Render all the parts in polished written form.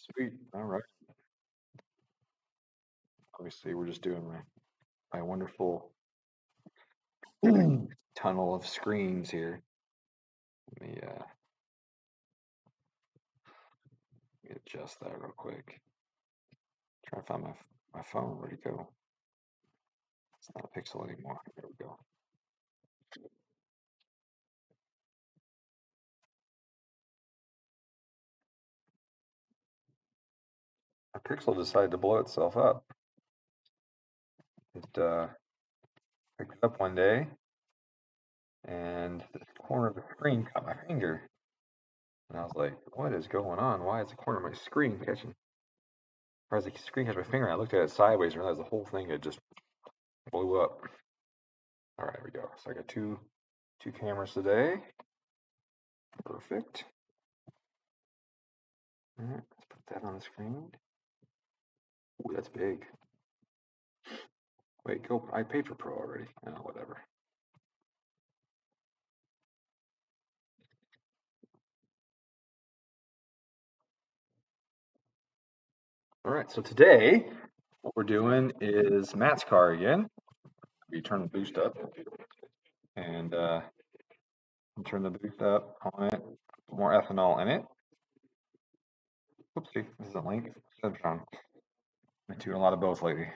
Sweet. All right. Obviously, we're just doing my wonderful tunnel of screens here. Let me adjust that real quick. Try to find my phone. Where'd it go? It's not a pixel anymore. There we go. Our pixel decided to blow itself up. It picked it up one day, and the corner of the screen caught my finger. And I was like, what is going on? Why is the corner of my screen catching? Or as the screen catch my finger, and I looked at it sideways and realized the whole thing had just blew up. All right, here we go. So I got two cameras today. Perfect. All right, let's put that on the screen. Ooh, that's big. Wait, go. I paid for Pro already. Oh, whatever. All right, so today what we're doing is Matt's car again. We turn the boost up and turn the boost up on it. Put more ethanol in it. Oopsie, this isn't Link. It's Emtron. Been doing a lot of both lately.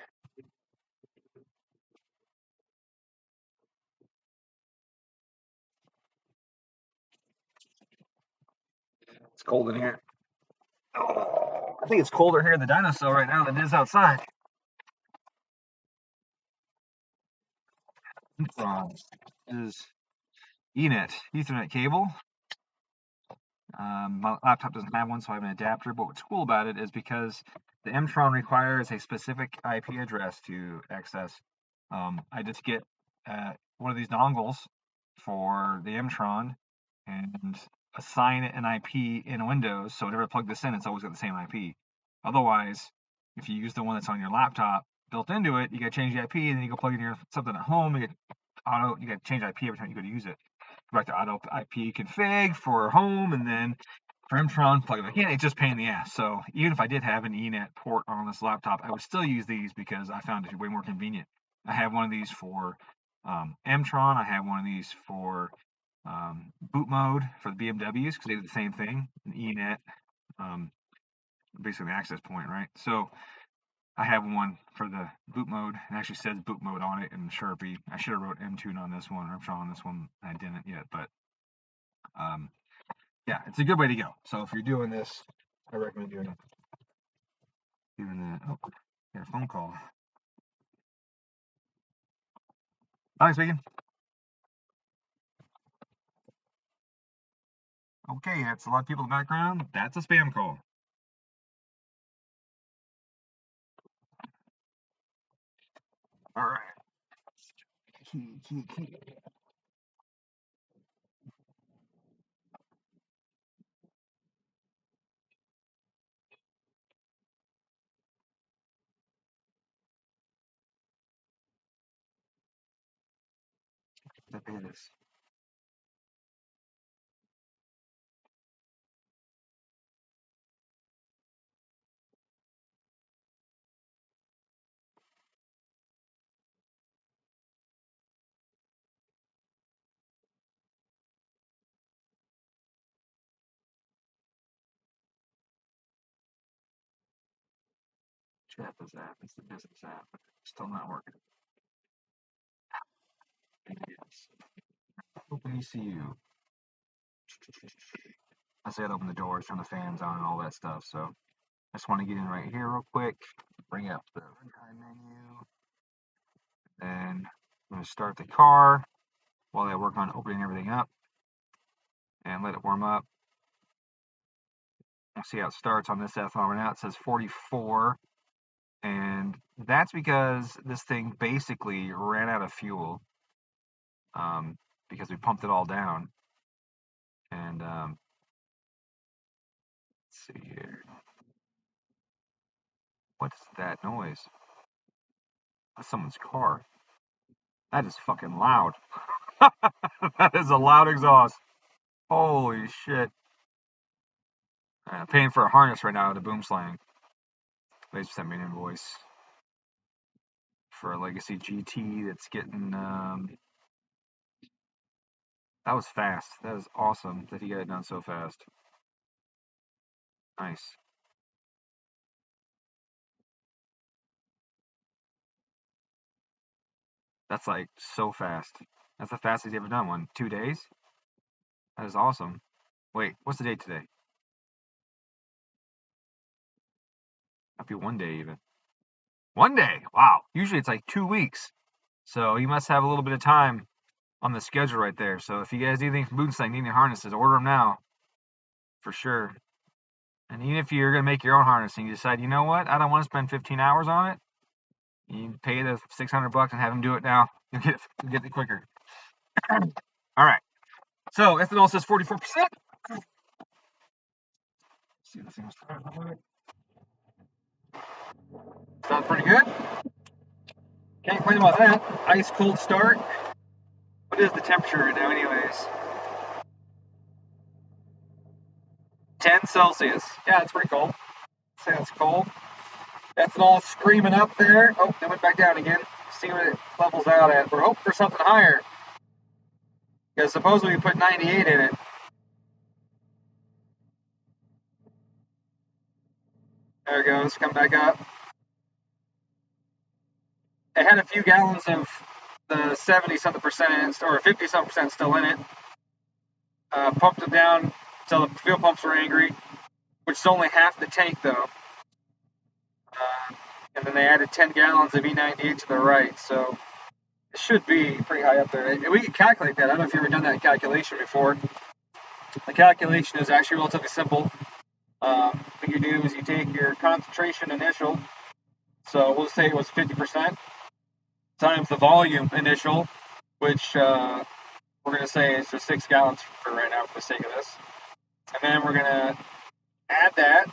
It's cold in here. Oh, I think it's colder here in the dinosaur right now than it is outside. Injectors is Ethernet cable. My laptop doesn't have one, so I have an adapter. But what's cool about it is because the Emtron requires a specific IP address to access. I just get one of these dongles for the Emtron and assign it an IP in Windows. So whenever I plug this in, it's always got the same IP. Otherwise, if you use the one that's on your laptop built into it, you got to change the IP, and then you go plug in your something at home. You got to change IP every time you go to use it. Go back to auto IP config for home, and then for Emtron, plug it back in. It's just pain in the ass. So even if I did have an Ethernet port on this laptop, I would still use these because I found it way more convenient. I have one of these for Emtron. I have one of these for boot mode for the BMWs because they do the same thing. An Ethernet, basically an access point, right? So I have one for the boot mode. It actually says boot mode on it in Sharpie. I should have wrote Emtune on this one, or Emtron on this one. I didn't yet, but yeah, it's a good way to go. So if you're doing this, I recommend doing it. Oh, got a phone call. Alex speaking. Okay, that's a lot of people in the background. That's a spam call. All right. Key. That is. Chat is app. It's the business app. Still not working. Yes. Open ECU. I said open the doors, turn the fans on, and all that stuff. So I just want to get in right here real quick. Bring up the runtime menu. Then I'm going to start the car while I work on opening everything up and let it warm up. We'll see how it starts on this ethanol right now. It says 44, and that's because this thing basically ran out of fuel because we pumped it all down. And let's see here. What's that noise? That's someone's car. That is fucking loud. That is a loud exhaust. Holy shit. Paying for a harness right now at a boom slang. They sent me an invoice for a Legacy GT that's getting. That was fast. That was awesome that he got it done so fast. Nice. That's like so fast. That's the fastest he's ever done one. 2 days? That is awesome. Wait, what's the date today? Might be 1 day even. 1 day? Wow. Usually it's like 2 weeks. So you must have a little bit of time on the schedule right there. So if you guys need anything from Boomslang, need any harnesses, order them now. For sure. And even if you're going to make your own harness and you decide, you know what, I don't want to spend 15 hours on it, you pay the $600 and have them do it now. You'll get it quicker. All right. So ethanol says 44%. See this thing. Sounds pretty good. Can't complain about that. Ice cold start. What is the temperature right now, anyways? 10 Celsius. Yeah, it's pretty cold. Say that's cold. Ethanol screaming up there. Oh, it went back down again. See what it levels out at. We're hoping for something higher. Because supposedly we put 98 in it. There it goes. Come back up. It had a few gallons of the 70-something% or 50-something% still in it. Pumped it down until the fuel pumps were angry, which is only half the tank though. And then they added 10 gallons of E98 to the right, so it should be pretty high up there. And we can calculate that. I don't know if you've ever done that calculation before. The calculation is actually relatively simple. What you do is you take your concentration initial, so we'll say it was 50%, times the volume initial, which we're going to say is just 6 gallons for right now for the sake of this. And then we're going to add that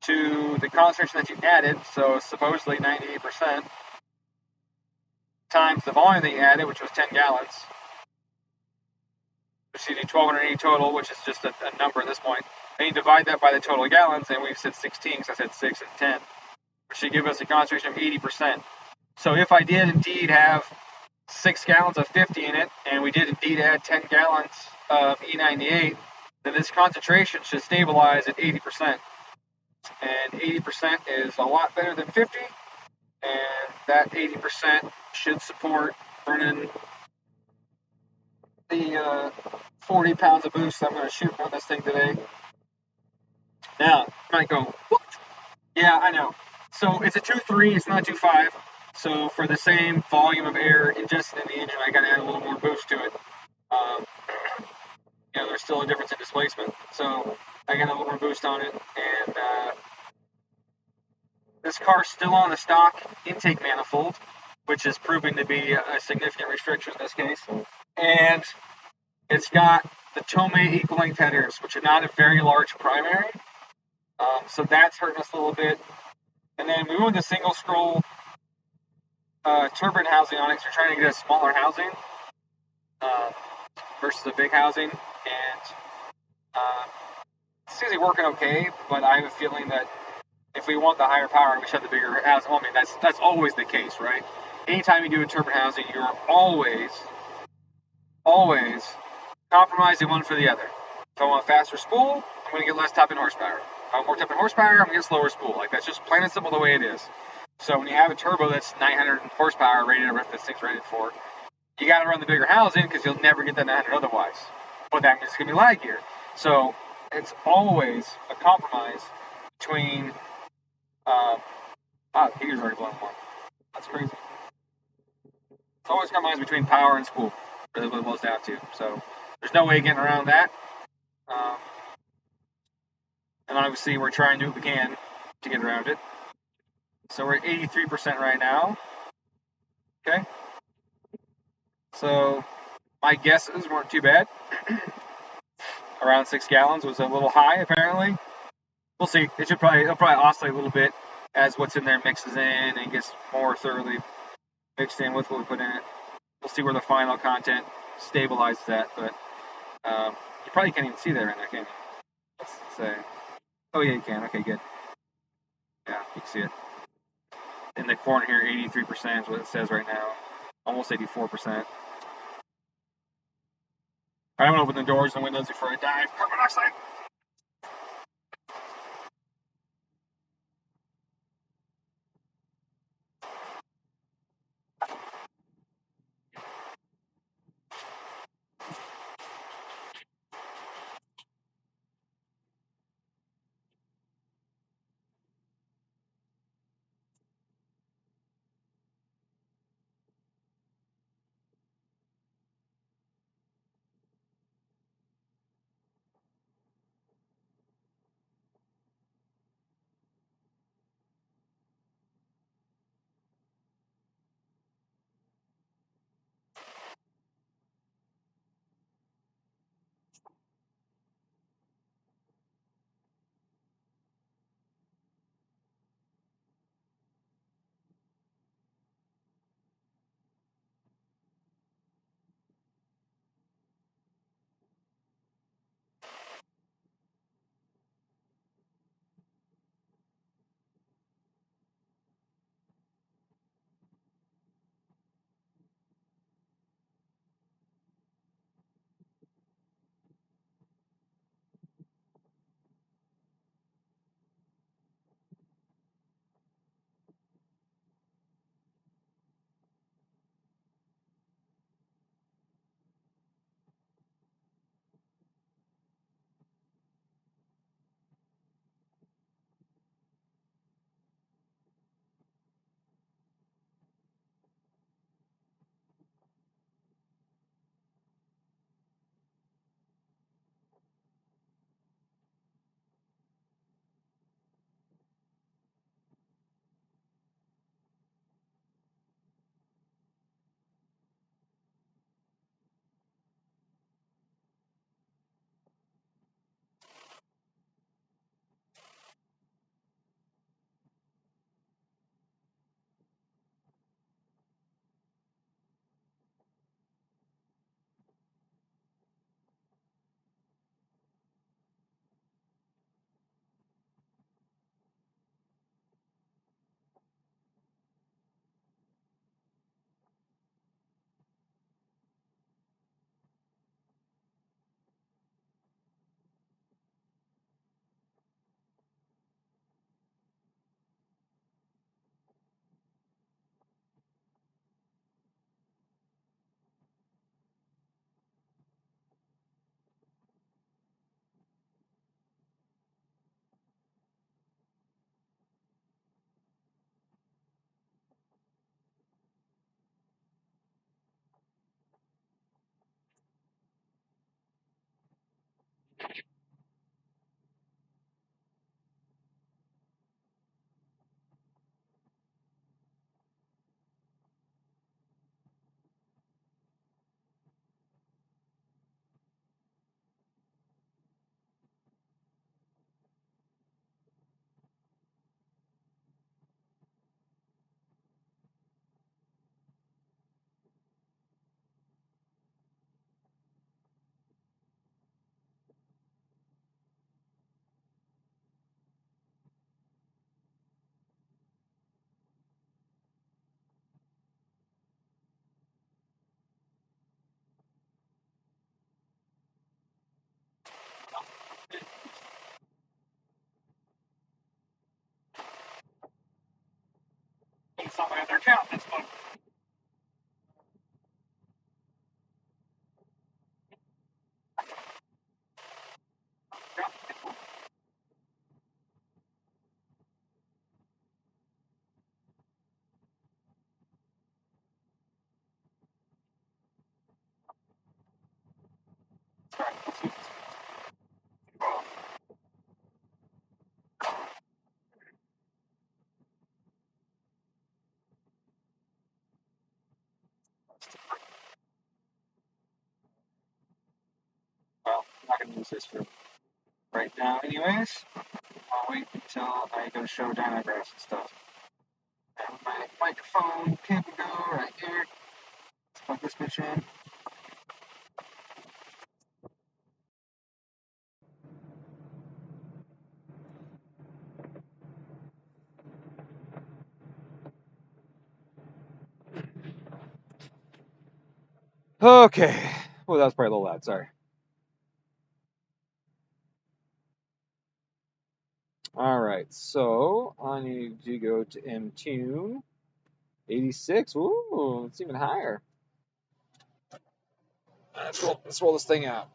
to the concentration that you added, so supposedly 98%, times the volume that you added, which was 10 gallons, which is 1,280 total, which is just a number at this point. Then you divide that by the total gallons, and we've said 16, because I said 6 and 10, which should give us a concentration of 80%. So if I did indeed have 6 gallons of 50 in it, and we did indeed add 10 gallons of E98, then this concentration should stabilize at 80%. And 80% is a lot better than 50, and that 80% should support running the 40 pounds of boost I'm going to shoot on this thing today. Now, you might go, what? Yeah, I know. So it's a 2.3, it's not a 2.5. So for the same volume of air ingested in the engine, I got to add a little more boost to it. There's still a difference in displacement. So I got a little more boost on it, and this car's still on the stock intake manifold, which is proving to be a significant restriction in this case. And it's got the Tomei equal length headers, which are not a very large primary. So that's hurting us a little bit. And then we moved the single scroll turbine housing on it, so we're trying to get a smaller housing versus a big housing. And it seems to be working okay, but I have a feeling that if we want the higher power, we should have the bigger housing. Well, I mean, that's always the case, right? Anytime you do a turbine housing, you're always compromising one for the other. If I want a faster spool, I'm going to get less top-end horsepower. If I want more top-end horsepower, I'm going to get a slower spool. Like, that's just plain and simple the way it is. So when you have a turbo that's 900 horsepower rated, or if this thing's rated for, you got to run the bigger housing because you'll never get that 900 otherwise. But that means it's going to be laggier. So it's always a compromise between. The heater's already blown more. That's crazy. It's always a compromise between power and spool. Really what it boils down to. So there's no way of getting around that. And obviously we're trying to do what we can to get around it. So we're at 83% right now. Okay. So my guesses weren't too bad. Around 6 gallons was a little high apparently. We'll see. It'll probably oscillate a little bit as what's in there mixes in and gets more thoroughly mixed in with what we put in it. We'll see where the final content stabilizes at, but you probably can't even see that right there, can you? Let's say. Oh yeah, you can. Okay, good. Yeah, you can see it. In the corner here, 83% is what it says right now. Almost 84%. Alright, I'm gonna open the doors and windows before I dive. Carbon dioxide! It's not my other account, that's fine. Well, I'm not gonna use this for right now anyways. I'll wait until I go show dynagraphs and stuff. And my microphone can go right here. Let's plug this bitch in. Okay. Oh, that was probably a little loud. Sorry. All right. So I need to go to Mtune 86. Ooh, it's even higher. Let's roll this thing out.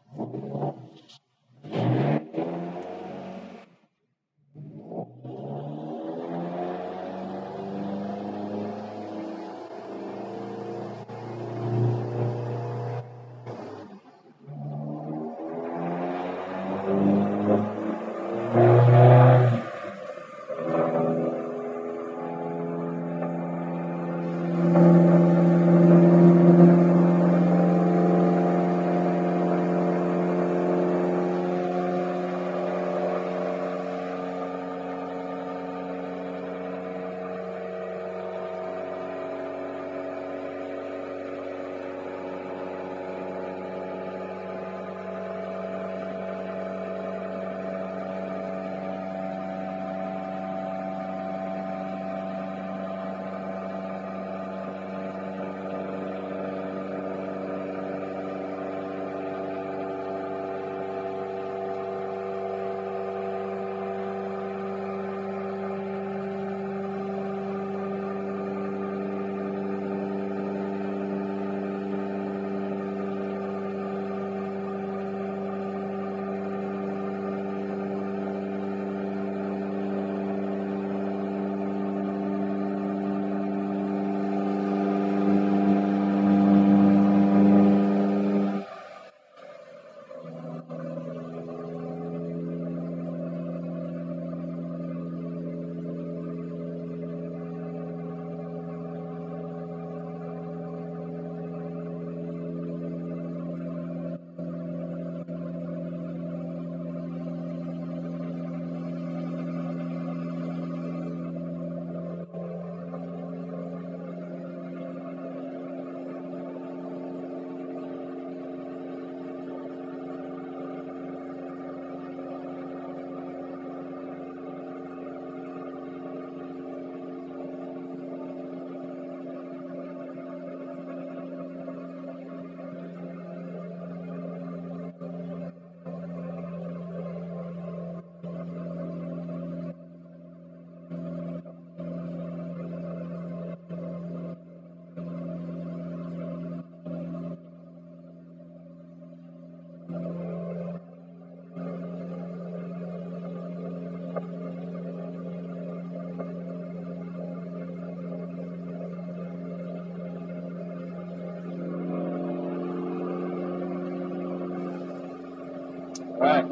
All right.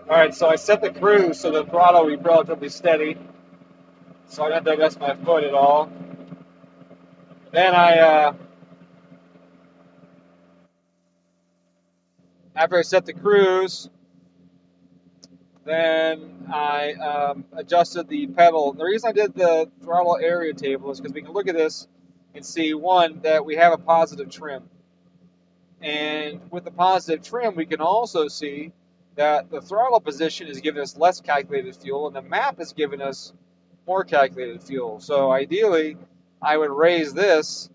All right, so I set the cruise so the throttle will be relatively steady, so I don't have to adjust my foot at all. Then after I set the cruise, then I adjusted the pedal. The reason I did the throttle area table is because we can look at this and see, one, that we have a positive trim. And with the positive trim, we can also see that the throttle position is giving us less calculated fuel, and the map is giving us more calculated fuel. So ideally, I would raise this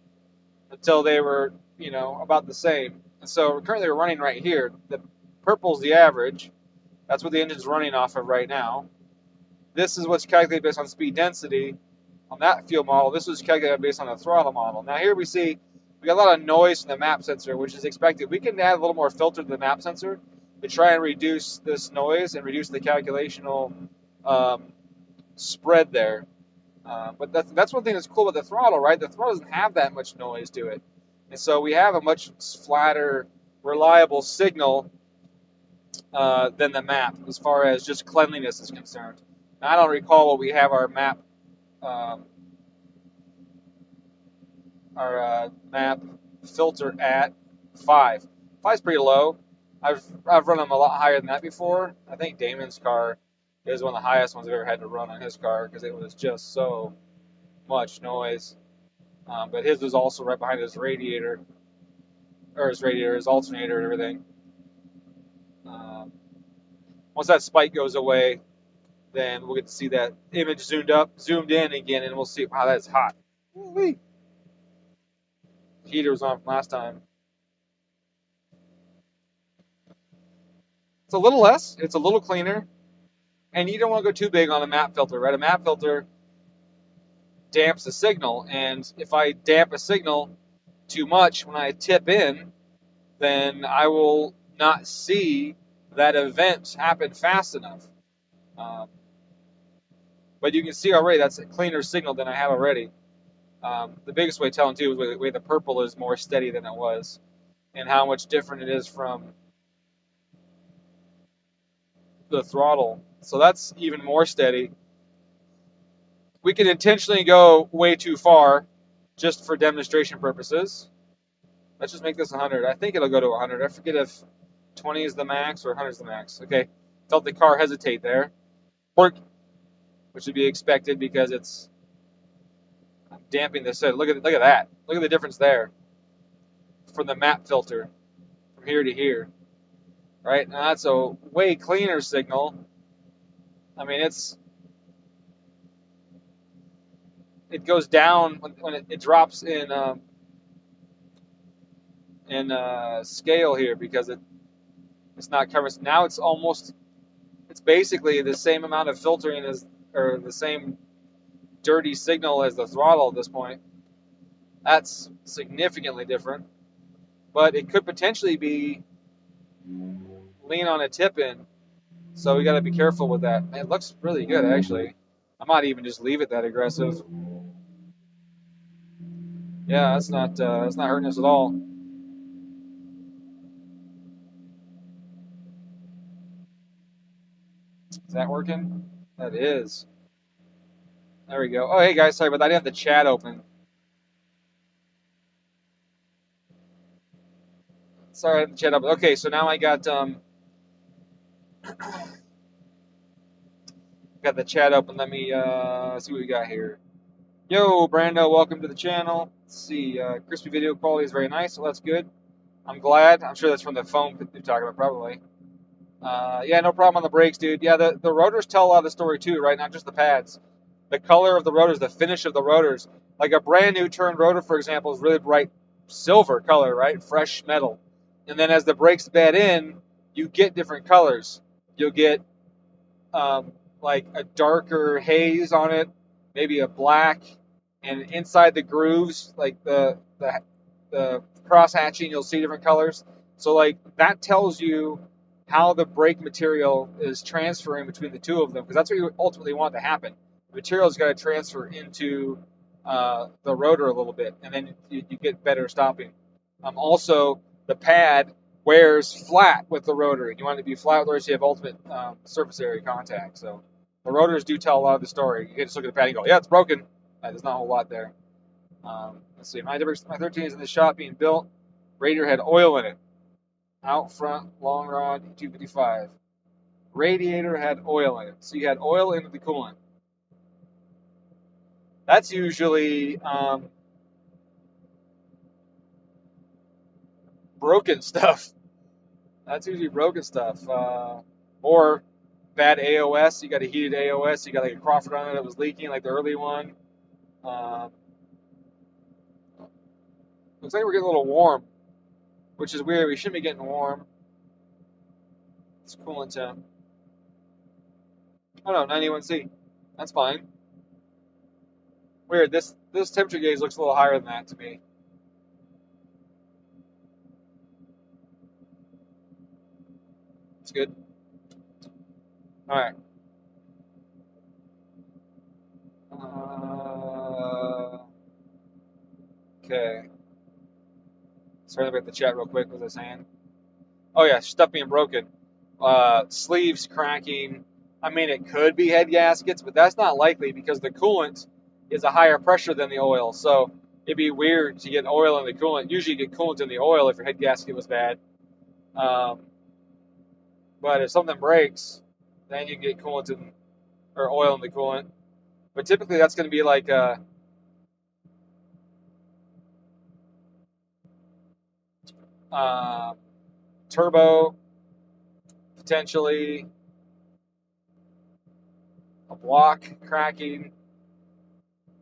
until they were, about the same. And so currently we're running right here. The purple's the average. That's what the engine's running off of right now. This is what's calculated based on speed density on that fuel model. This was calculated based on the throttle model. Now here we see we got a lot of noise from the map sensor, which is expected. We can add a little more filter to the map sensor to try and reduce this noise and reduce the calculational spread there. But that's one thing that's cool about the throttle, right? The throttle doesn't have that much noise to it. And so we have a much flatter, reliable signal than the map as far as just cleanliness is concerned. Now, I don't recall what we have our map filter at. 5. 5's pretty low. I've run them a lot higher than that before. I think Damon's car is one of the highest ones I've ever had to run on his car because it was just so much noise. But his was also right behind his radiator, his alternator, and everything. Once that spike goes away, then we'll get to see that image zoomed in again, and we'll see, wow, that's hot. Woo-wee. Heater was on from last time. It's a little less, it's a little cleaner, and you don't want to go too big on a map filter, right? A map filter damps the signal, and if I damp a signal too much when I tip in, then I will not see that event happen fast enough. But you can see already that's a cleaner signal than I have already. The biggest way of telling too is the way the purple is more steady than it was, and how much different it is from the throttle. So that's even more steady. We can intentionally go way too far just for demonstration purposes. Let's just make this 100. I think it'll go to 100. I forget if 20 is the max or 100 is the max. Okay, felt the car hesitate there. Which would be expected because it's damping the set. Look at that. Look at the difference there from the map filter from here to here. Right? Now that's a way cleaner signal. I mean, it goes down when it drops in scale here because it's not covered. Now it's basically the same amount of filtering or the same dirty signal as the throttle at this point. That's significantly different, but it could potentially be lean on a tip in, so we got to be careful with that. It looks really good actually. I might even just leave it that aggressive. Yeah, that's not hurting us at all. Is that working? That is. There we go. Oh, hey guys, sorry, but I didn't have the chat open. Sorry, I had the chat open. Okay, so now I got the chat open. Let me see what we got here. Yo, Brando, welcome to the channel. Let's see, crispy video quality is very nice, so that's good. I'm glad. I'm sure that's from the phone you're talking about, probably. Yeah, no problem on the brakes, dude. Yeah, the rotors tell a lot of the story too, right? Not just the pads. The color of the rotors, the finish of the rotors. Like a brand new turned rotor, for example, is really bright silver color, right? Fresh metal. And then as the brakes bed in, you get different colors. You'll get like a darker haze on it, maybe a black, and inside the grooves, like the cross hatching, you'll see different colors. So like that tells you how the brake material is transferring between the two of them, because that's what you ultimately want to happen. The material's got to transfer into the rotor a little bit, and then you get better stopping. Also, the pad wears flat with the rotor, and you want it to be flat with the rotor so you have ultimate surface area contact. So the rotors do tell a lot of the story. You can just look at the pad and go, yeah, it's broken. There's not a whole lot there. Let's see, my 13 is in the shop being built. Radiator had oil in it. Out front, long rod, 255. Radiator had oil in it. So you had oil into the coolant. That's usually broken stuff. That's usually broken stuff. Or bad AOS. You got a heated AOS. You got like a Crawford on it that was leaking, like the early one. Um, Looks like we're getting a little warm, which is weird. We shouldn't be getting warm. It's cooling temp. Oh no, 91C. That's fine. Weird. This temperature gauge looks a little higher than that to me. It's good. All right. Okay. Sorry about the chat real quick. What was I saying? Oh yeah, stuff being broken. Sleeves cracking. I mean, it could be head gaskets, but that's not likely because the coolant is a higher pressure than the oil. So it'd be weird to get oil in the coolant. Usually you get coolant in the oil if your head gasket was bad. Um, but if something breaks, then you can get coolant in, or oil in the coolant. But typically that's going to be like uh, turbo, potentially a block cracking.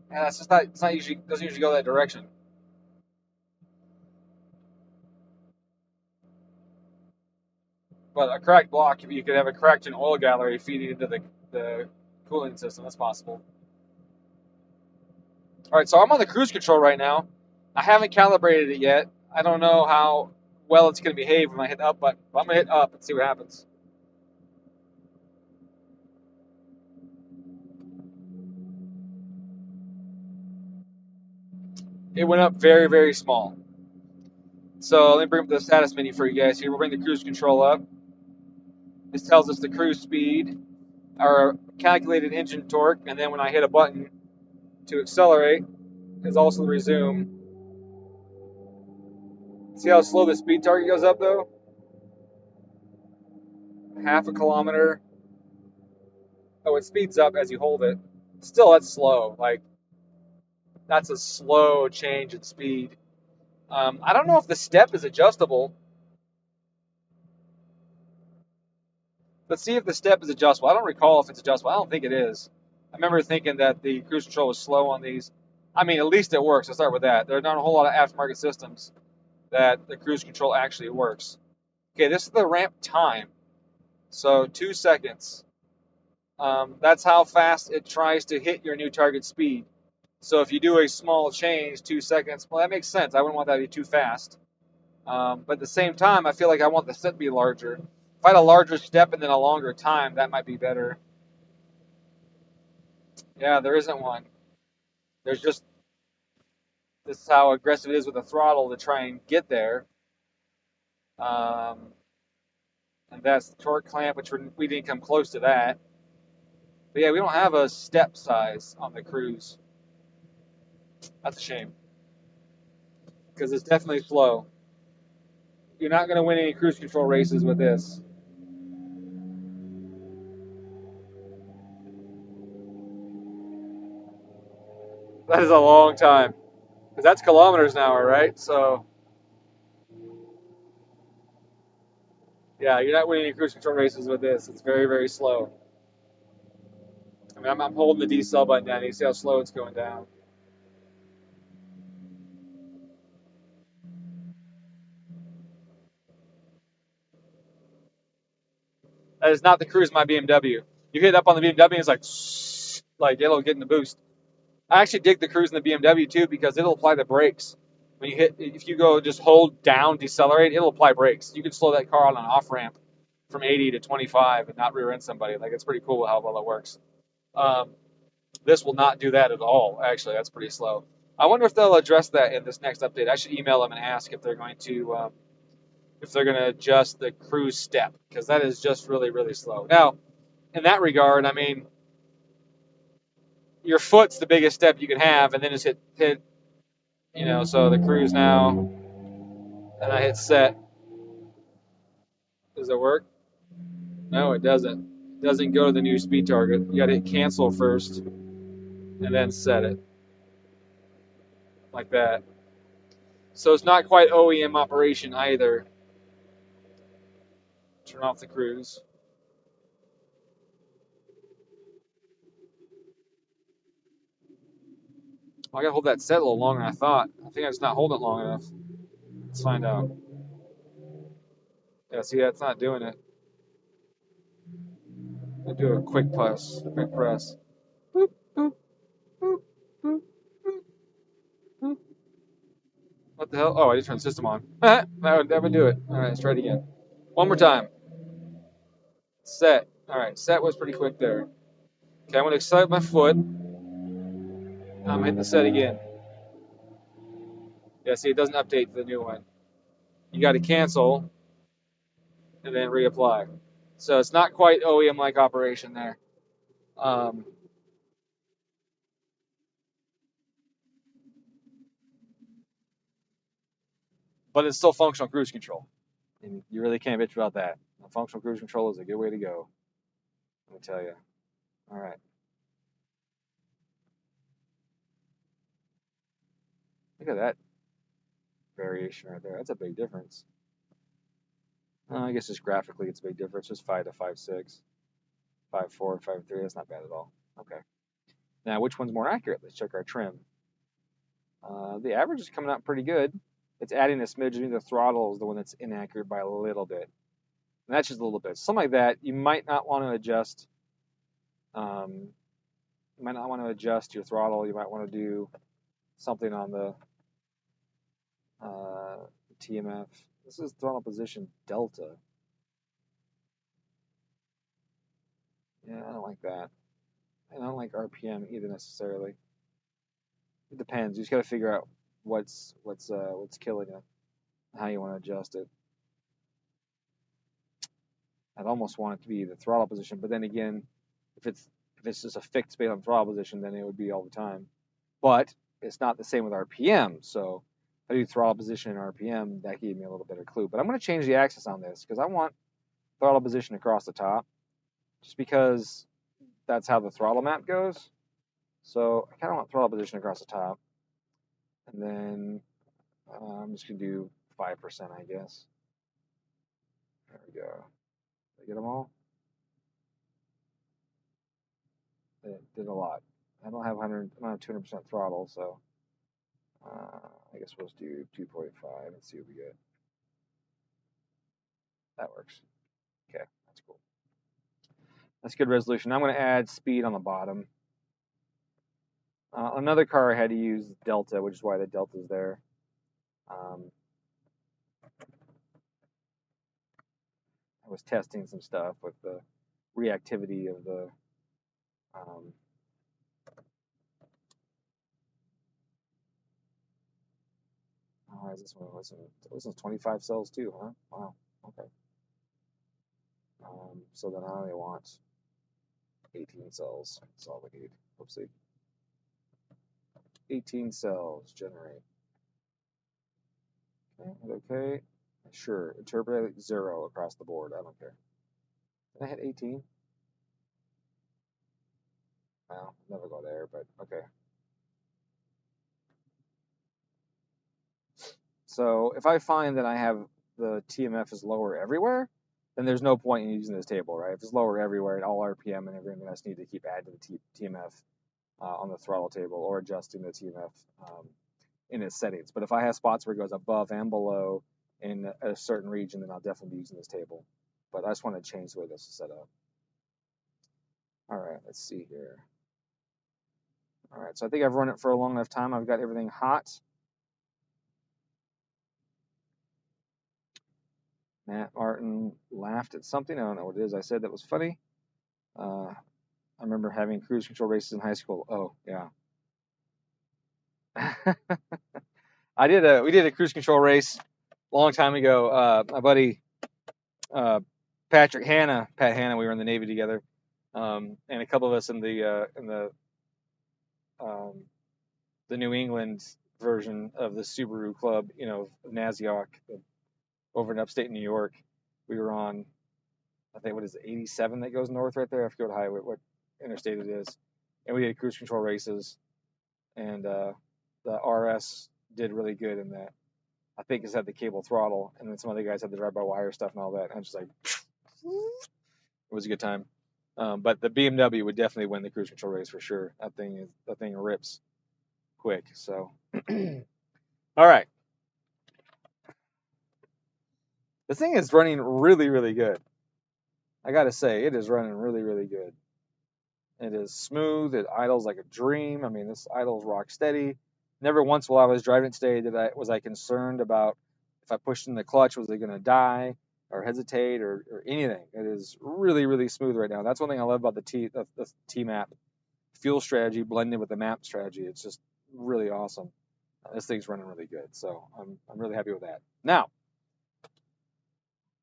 And that's just not, it's not usually, doesn't usually go that direction. But a cracked block, you could have a cracked in oil gallery feeding into the cooling system. That's possible. All right, so I'm on the cruise control right now. I haven't calibrated it yet. I don't know how well it's going to behave when I hit the up button. But I'm going to hit up and see what happens. It went up very, very small. So let me bring up the status menu for you guys here. We'll bring the cruise control up. This tells us the cruise speed, our calculated engine torque, and then when I hit a button to accelerate, is also the resume. See how slow the speed target goes up though? Half a kilometer. Oh, it speeds up as you hold it. Still, that's slow. Like, that's a slow change in speed. I don't know if the step is adjustable. Let's see if the step is adjustable. I don't recall if it's adjustable. I don't think it is. I remember thinking that the cruise control was slow on these. I mean, at least it works. Let's start with that. There are not a whole lot of aftermarket systems that the cruise control actually works. Okay, this is the ramp time. So 2 seconds. That's how fast it tries to hit your new target speed. So if you do a small change, 2 seconds, well, that makes sense. I wouldn't want that to be too fast. But at the same time, I feel like I want the step to be larger. If I had a larger step and then a longer time, that might be better. Yeah, there isn't one. There's just, this is how aggressive it is with the throttle to try and get there. Um, and that's the torque clamp, which we didn't come close to that. But yeah, we don't have a step size on the Cruise. That's a shame because it's definitely slow. You're not going to win any cruise control races with this. That is a long time because that's kilometers an hour, right? So yeah, you're not winning any cruise control races with this. It's very, very slow. I mean, I'm holding the decel button down. You see how slow it's going down. That is not the Cruise of my BMW. You hit up on the BMW, and it's like it'll get in the boost. I actually dig the Cruise in the BMW too because it'll apply the brakes. When you hit, if you go just hold down, decelerate, it'll apply brakes. You can slow that car on an off ramp from 80 to 25 and not rear end somebody. Like, it's pretty cool how well it works. Um, this will not do that at all. Actually, that's pretty slow. I wonder if they'll address that in this next update. I should email them and ask if they're going to adjust the Cruise step because that is just really, really slow. Now, in that regard, I mean, your foot's the biggest step you can have, and then just hit. So the Cruise now, and I hit set. Does it work? No, it doesn't. It doesn't go to the new speed target. You got to hit cancel first, and then set it like that. So it's not quite OEM operation either. Turn off the Cruise. I gotta hold that set a little longer than I thought. I think I just not holding it long enough. Let's find out. Yeah, see, that's not doing it. I do a quick press. Quick press. Boop, boop, boop, boop, boop, boop. What the hell? Oh, I just turned the system on. that would do it. All right, let's try it again. One more time. Set. All right, set was pretty quick there. Okay, I'm gonna excite my foot. I'm hitting the set again. Yeah, see, it doesn't update to the new one. You got to cancel and then reapply. So it's not quite OEM-like operation there. Um, but it's still functional cruise control. And you really can't bitch about that. Functional cruise control is a good way to go. Let me tell you. All right. Look at that variation right there. That's a big difference. I guess just graphically it's a big difference. Just 5 to 5.6, 5.4, 5.3. That's not bad at all. Okay. Now, which one's more accurate? Let's check our trim. The average is coming out pretty good. It's adding a smidgen. The throttle is the one that's inaccurate by a little bit. And that's just a little bit. Something like that, you might not want to adjust. You might not want to adjust your throttle. You might want to do something on the TMF. This is throttle position delta. Yeah, I don't like that. And I don't like RPM either necessarily. It depends. You just got to figure out what's killing it, and how you want to adjust it. I'd almost want it to be the throttle position, but then again, if it's just a fixed based on throttle position, then it would be all the time. But it's not the same with RPM. So if I do throttle position and RPM, that gave me a little better clue. But I'm going to change the axis on this because I want throttle position across the top, just because that's how the throttle map goes. So I kind of want throttle position across the top. And then I'm just going to do 5%, I guess. There we go. Did I get them all? It did a lot. I don't have 200% throttle, so I guess we'll just do 2.5 and see what we get. That works. Okay, that's cool. That's good resolution. I'm going to add speed on the bottom. Another car I had to use Delta, which is why the Delta is there. I was testing some stuff with the reactivity of the how is this one? This one's 25 cells too, huh? Wow. Okay. So then I only want 18 cells. That's all we need. Oopsie. 18 cells generate. Okay. Okay. Sure. Interpolate 0 across the board. I don't care. Did I hit 18? Well, never go there, but okay. So if I find that I have the TMF is lower everywhere, then there's no point in using this table, right? If it's lower everywhere at all RPM and everything, then I just need to keep adding to the TMF on the throttle table or adjusting the TMF in its settings. But if I have spots where it goes above and below in a certain region, then I'll definitely be using this table. But I just want to change the way this is set up. All right, let's see here. All right, so I think I've run it for a long enough time. I've got everything hot. Matt Martin laughed at something. I don't know what it is I said that was funny. I remember having cruise control races in high school. Oh, yeah. We did a cruise control race a long time ago. My buddy Pat Hanna, we were in the Navy together, and a couple of us in the New England version of the Subaru Club, of Naziok, over in upstate New York. We were on, I think, what is it, 87 that goes north right there? I forget what interstate it is. And we did cruise control races, and the RS did really good in that. I think it's had the cable throttle, and then some other guys had the drive-by-wire stuff and all that. And I'm just like, it was a good time. But the BMW would definitely win the cruise control race for sure. That thing rips quick. So, all right. This thing is running really, really good. I gotta say, it is running really, really good. It is smooth. It idles like a dream. I mean, this idles rock steady. Never once while I was driving today was I concerned about if I pushed in the clutch, was it going to die or hesitate or anything. It is really, really smooth right now. That's one thing I love about the T-Map fuel strategy blended with the map strategy. It's just really awesome. This thing's running really good, so I'm really happy with that. Now,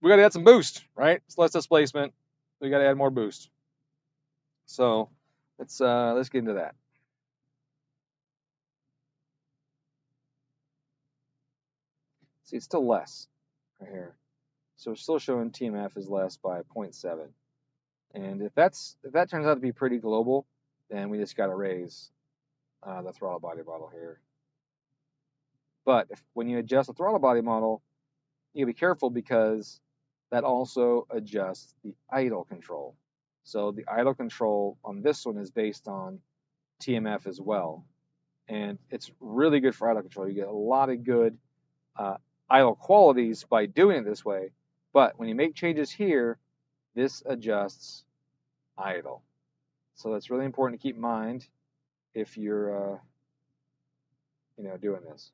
we got to add some boost, right? It's less displacement. We got to add more boost. So let's get into that. See, it's still less right here. So we're still showing TMF is less by 0.7. And if that turns out to be pretty global, then we just got to raise the throttle body model here. But when you adjust the throttle body model, you gotta be careful because that also adjusts the idle control. So the idle control on this one is based on TMF as well. And it's really good for idle control. You get a lot of good idle qualities by doing it this way. But when you make changes here, this adjusts idle. So that's really important to keep in mind if you're doing this.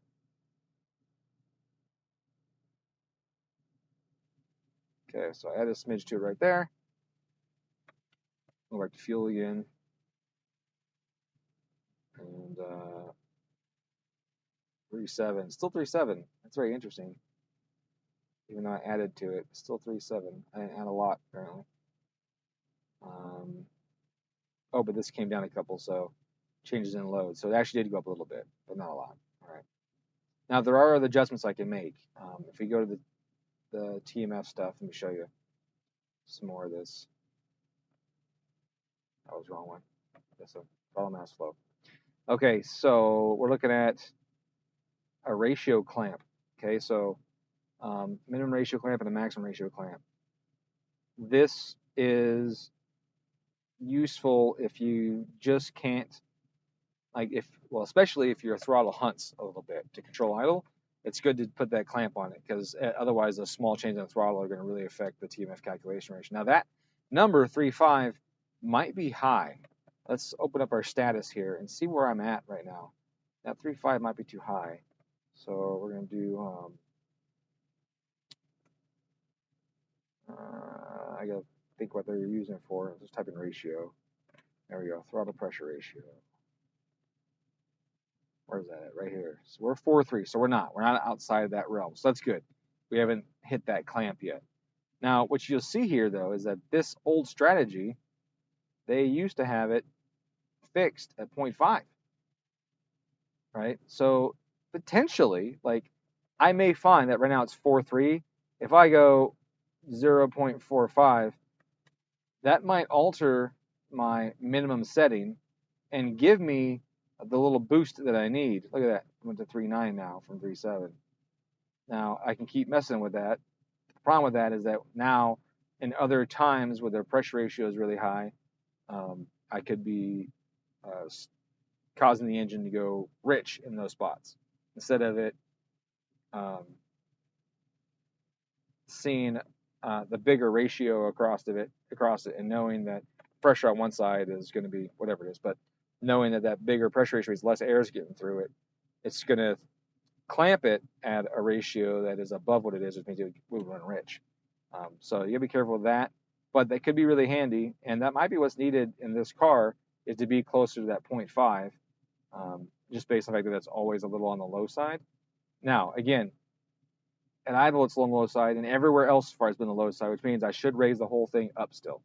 Okay, so I add a smidge to it right there. Go back to fuel again. And 3.7, still 3.7. That's very interesting. Even though I added to it, still 3.7. I didn't add a lot apparently. Oh, but this came down a couple, so changes in load. So it actually did go up a little bit, but not a lot. All right. Now there are other adjustments I can make. If we go to the TMF stuff, let me show you some more of this. That was the wrong one. That's a throttle mass flow. Okay, so we're looking at a ratio clamp. Okay, so minimum ratio clamp and a maximum ratio clamp. This is useful if you just can't, especially if your throttle hunts a little bit to control idle. It's good to put that clamp on it because otherwise a small change in the throttle are going to really affect the TMF calculation ratio. Now that number 3.5 might be high. Let's open up our status here and see where I'm at right now. That 3.5 might be too high. So we're going to do, I got to think what they're using it for. Just type in ratio. There we go, throttle pressure ratio. Where's that at? Right here. So we're 4.3, so we're not outside of that realm. So that's good. We haven't hit that clamp yet. Now, what you'll see here, though, is that this old strategy, they used to have it fixed at 0.5, right? So potentially, I may find that right now it's 4.3. If I go 0.45, that might alter my minimum setting and give me the little boost that I need. Look at that. I went to 3.9 now from 3.7. Now, I can keep messing with that. The problem with that is that now, in other times where their pressure ratio is really high, I could be causing the engine to go rich in those spots. Instead of it seeing the bigger ratio across it and knowing that pressure on one side is going to be whatever it is, but knowing that bigger pressure ratio is less air is getting through it, it's going to clamp it at a ratio that is above what it is, which means it will run rich. So you gotta be careful with that, but that could be really handy, and that might be what's needed in this car is to be closer to that 0.5, just based on the fact that that's always a little on the low side. Now, again, at idle it's on the low side, and everywhere else so far has been the low side, which means I should raise the whole thing up still.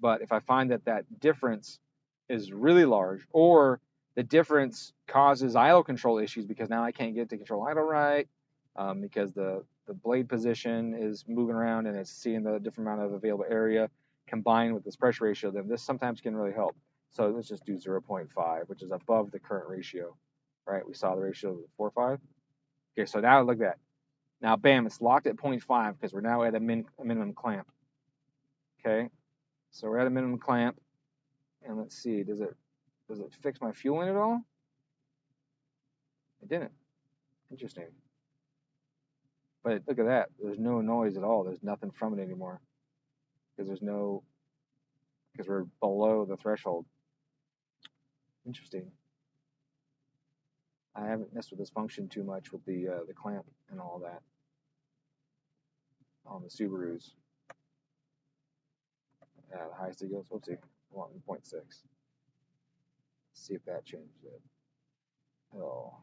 But if I find that difference is really large, or the difference causes idle control issues because now I can't get to control idle right, because the blade position is moving around and it's seeing the different amount of available area combined with this pressure ratio, then this sometimes can really help. So let's just do 0.5, which is above the current ratio, right? We saw the ratio of 4.5. Okay, so now look at that. Now, bam, it's locked at 0.5 because we're now at a minimum clamp. Okay, so we're at a minimum clamp, and let's see, does it fix my fueling at all? It didn't. Interesting. But look at that. There's no noise at all. There's nothing from it anymore. Because we're below the threshold. Interesting. I haven't messed with this function too much with the clamp and all that on the Subarus. The highest it goes, let's see, 1.6. See if that changes it. Oh.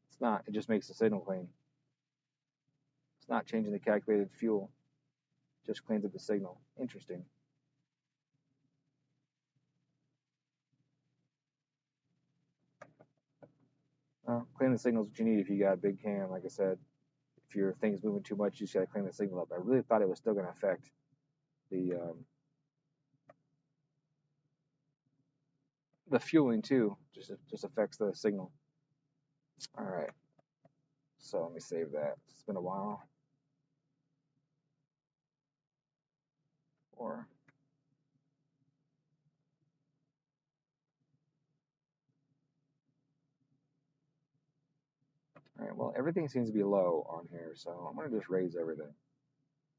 It's not. It just makes the signal clean. It's not changing the calculated fuel. Just cleans up the signal. Interesting. Clean the signal is what you need if you got a big cam, like I said. If your thing's moving too much, you just gotta clean the signal up. I really thought it was still gonna affect the fueling too. Just affects the signal. All right. So let me save that. It's been a while. Or all right. Well, everything seems to be low on here, so I'm gonna just raise everything.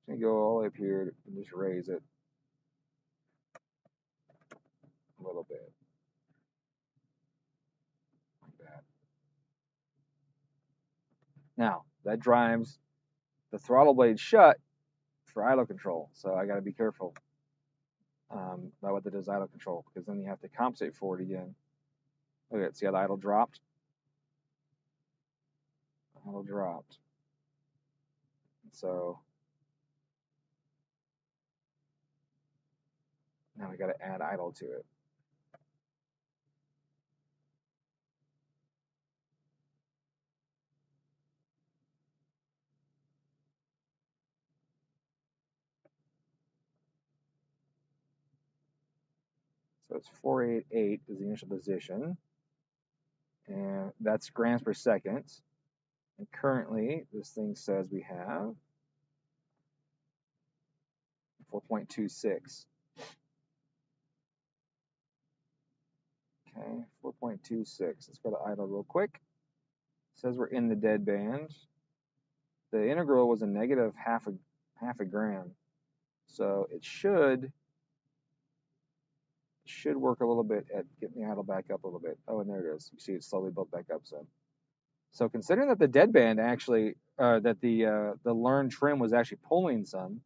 I'm gonna go all the way up here and just raise it a little bit, like that. Now that drives the throttle blade shut for idle control, so I got to be careful about what that does idle control, because then you have to compensate for it again. Look at it. See how the idle dropped? Idle dropped. So now I got to add idle to it. So it's 488 is the initial position, and that's grams per second. And currently, this thing says we have 4.26. Okay, 4.26. Let's go to idle real quick. It says we're in the dead band. The integral was a negative half a gram, so it should work a little bit at getting the idle back up a little bit. Oh, and there it is. You see it slowly built back up some. So considering that the deadband actually, that the learn trim was actually pulling some,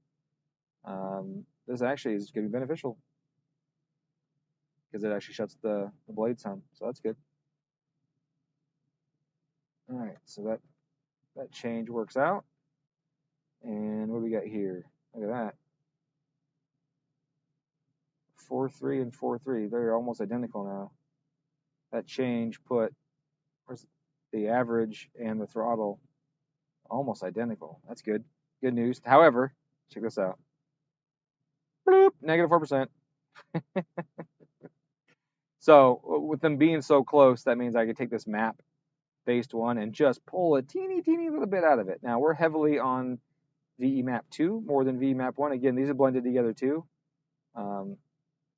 this actually is going to be beneficial because it actually shuts the blade some. So that's good. All right, so that change works out. And what do we got here? Look at that. 4.3 and 4.3. They're almost identical now. That change put the average and the throttle almost identical. That's good. Good news. However, check this out. Bloop, negative 4%. So with them being so close, that means I could take this map-based one and just pull a teeny little bit out of it. Now, we're heavily on VE map 2 more than VE map 1. Again, these are blended together too.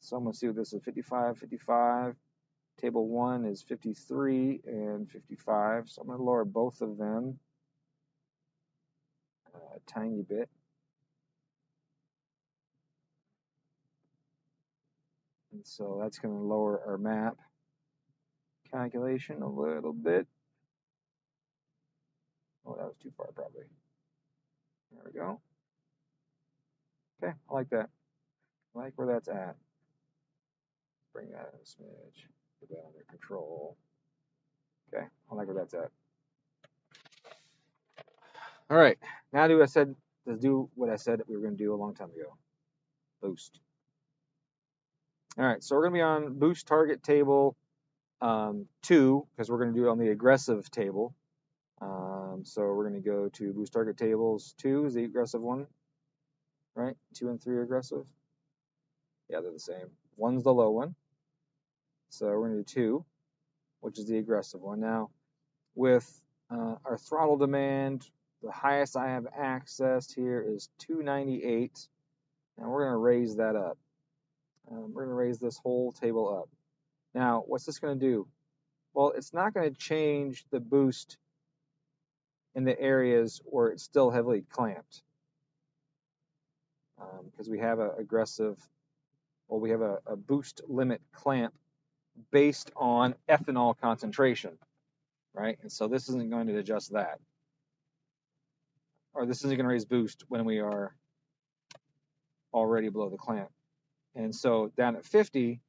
So I'm going to see what this is. 55, 55. Table 1 is 53 and 55. So I'm going to lower both of them a tiny bit. And so that's going to lower our map calculation a little bit. Oh, that was too far probably. There we go. Okay, I like that. I like where that's at. Bring that a smidge. Get that under control. Okay, I like where that's at. All right, now let's do what I said that we were going to do a long time ago. Boost. All right, so we're going to be on boost target table 2, because we're going to do it on the aggressive table. So we're going to go to boost target tables 2 is the aggressive one, right? 2 and 3 are aggressive. Yeah, they're the same. 1's the low one. So we're going to do 2, which is the aggressive one. Now, with our throttle demand, the highest I have accessed here is 298, and we're going to raise that up. We're going to raise this whole table up. Now, what's this going to do? Well, it's not going to change the boost in the areas where it's still heavily clamped, because we have we have a boost limit clamp based on ethanol concentration, right? And so this isn't going to adjust that, or this isn't going to raise boost when we are already below the clamp. And so down at 50%,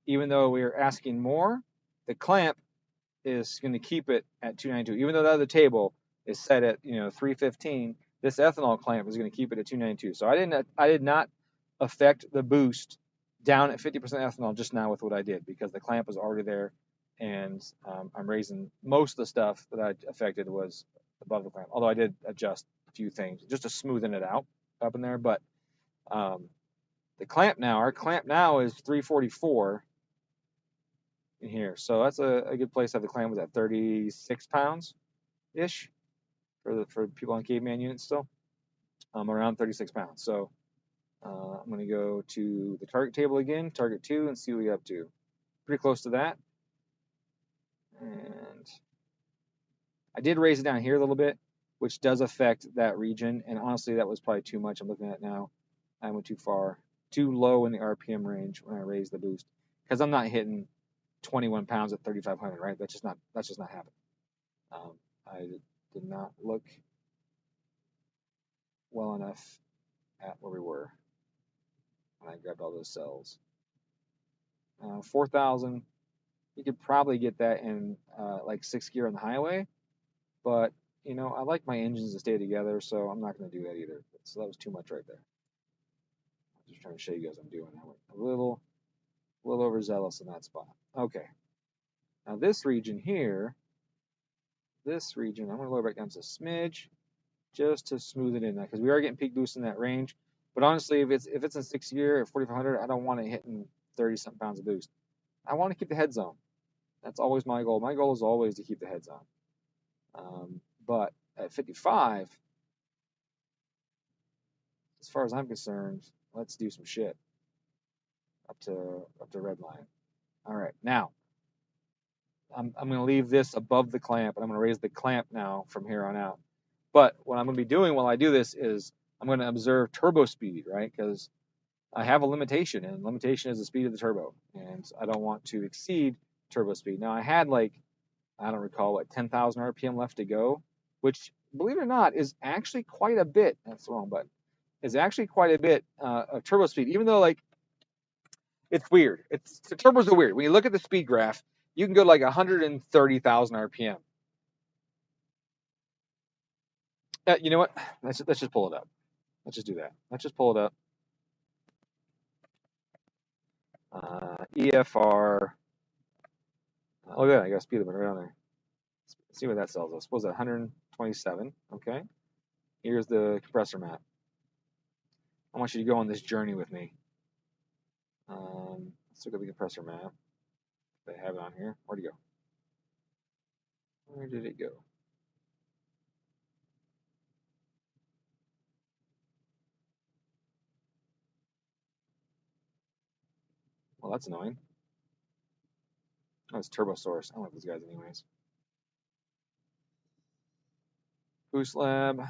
even though we are asking more, the clamp is going to keep it at 292. Even though the other table is set at 315, this ethanol clamp is going to keep it at 292. So I did not affect the boost down at 50% ethanol just now with what I did, because the clamp was already there, and I'm raising most of the stuff that I affected was above the clamp. Although I did adjust a few things just to smoothen it out up in there, but the clamp now, our clamp now is 344 in here. So that's a good place to have the clamp. Was at 36 pounds ish for people on caveman units still. Around 36 pounds. So I'm going to go to the target table again, target 2, and see what we get up to. Pretty close to that. And I did raise it down here a little bit, which does affect that region. And honestly, that was probably too much. I'm looking at it now. I went too far, too low in the RPM range when I raised the boost, because I'm not hitting 21 pounds at 3,500, right? That's just not happening. I did not look well enough at where we were when I grabbed all those cells. 4,000, you could probably get that in like 6th gear on the highway, but I like my engines to stay together, so I'm not going to do that either. So that was too much right there. I'm just trying to show you guys what I'm doing. I went a little overzealous in that spot. Okay. Now this region here, I'm going to lower back down to a smidge just to smooth it in, because we are getting peak boost in that range. But honestly, if it's in 6th gear at 4,500, I don't want it hitting 30-something pounds of boost. I want to keep the head zone. That's always my goal. My goal is always to keep the head zone. But at 55, as far as I'm concerned, let's do some shit up to red line. All right, now I'm going to leave this above the clamp, and I'm going to raise the clamp now from here on out. But what I'm going to be doing while I do this is I'm going to observe turbo speed, right? Because I have a limitation, and limitation is the speed of the turbo, and I don't want to exceed turbo speed. Now I had I don't recall what, 10,000 RPM left to go, which, believe it or not, is actually quite a bit. That's the wrong button. Is actually quite a bit of turbo speed, even though it's weird. The turbos are weird. When you look at the speed graph, you can go to 130,000 RPM. You know what? Let's just pull it up. Let's just do that. Let's just pull it up. EFR. Oh, yeah, I got speed limit right on there. Let's see what that sells us. Suppose at 127. Okay. Here's the compressor map. I want you to go on this journey with me. Let's look at the compressor map. They have it on here. Where'd it go? Where did it go? Well, that's annoying. Oh, it's Turbo Source. I don't like these guys anyways. Boost Lab.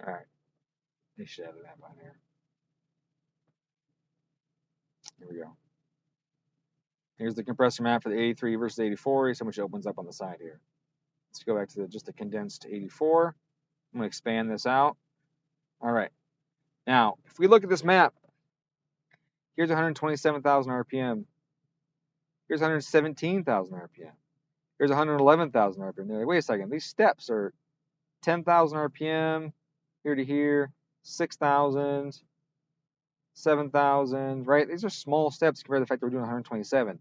All right. They should have that on here. Here we go. Here's the compressor map for the 83 versus 84. Here's how much it opens up on the side here. Let's go back to just the condensed 84. I'm going to expand this out. All right. Now, if we look at this map, here's 127,000 RPM. Here's 117,000 RPM. Here's 111,000 RPM. They're like, wait a second. These steps are 10,000 RPM, here to here, 6,000, 7,000, right? These are small steps compared to the fact that we're doing 127.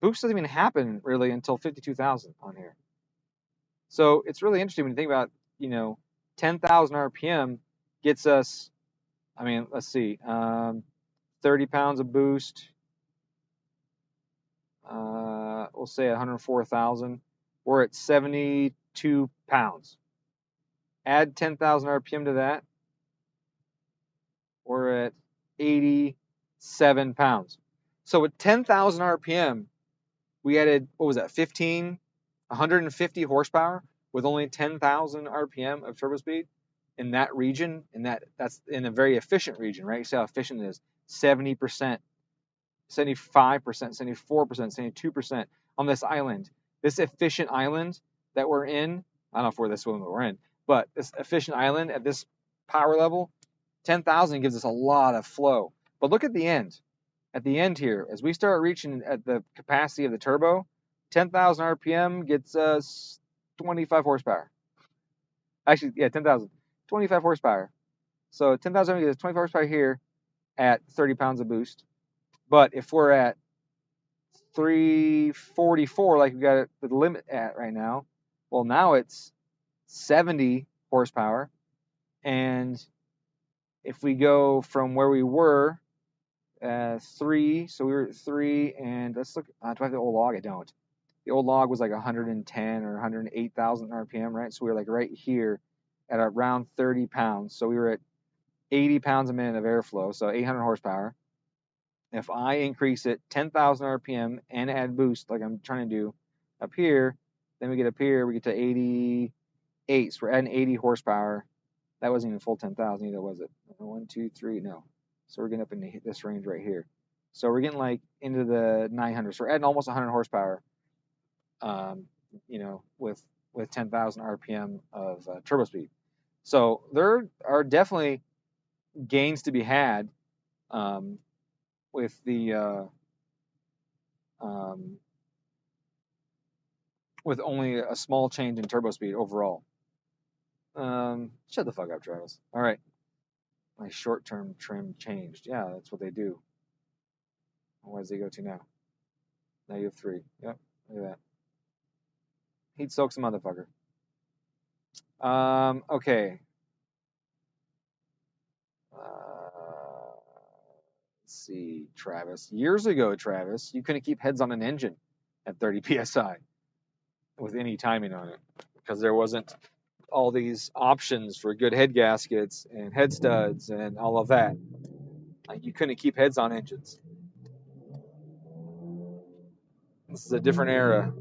boost doesn't even happen really until 52,000 on here. So it's really interesting when you think about, 10,000 RPM gets us, I mean, let's see, 30 pounds of boost, we'll say 104,000. We're at 72 pounds. Add 10,000 RPM to that, we're at 87 pounds. So at 10,000 RPM, we added, what was that, 150 horsepower with only 10,000 RPM of turbo speed in that region. That's in a very efficient region, right? You see how efficient it is. 70%, 75%, 74%, 72% on this island. This efficient island that we're in, I don't know if we're this one that we're in, but this efficient island at this power level, 10,000 gives us a lot of flow. But look at the end. At the end here, as we start reaching at the capacity of the turbo, 10,000 RPM gets us 25 horsepower. Actually, yeah, 10,000. 25 horsepower. So 10,000 gets 25 horsepower here at 30 pounds of boost. But if we're at 344, like we got the limit at right now, well, now it's 70 horsepower. And if we go from where we were, 3, so we were at 3, and let's look, do I have the old log? I don't. The old log was like 110 or 108,000 RPM, right? So we were like right here at around 30 pounds. So we were at 80 pounds a minute of airflow, so 800 horsepower. If I increase it 10,000 RPM and add boost like I'm trying to do up here, then we get up here, we get to 88. So we're adding 80 horsepower. That wasn't even full 10,000 either, was it? 1, 2, 3, no. So we're getting up into this range right here. So we're getting like into the 900. So we're adding almost 100 horsepower, with 10,000 RPM of turbo speed. So there are definitely gains to be had with the with only a small change in turbo speed overall. Shut the fuck up, Travis. All right. My short-term trim changed. Yeah, that's what they do. Where does they go to now? -3. Yep, look at that. Heat soaks a motherfucker. Okay. Let's see, Travis. Years ago, Travis, you couldn't keep heads on an engine at 30 psi with any timing on it because there wasn't all these options for good head gaskets and head studs and all of that. Like, you couldn't keep heads on engines. This is a different era.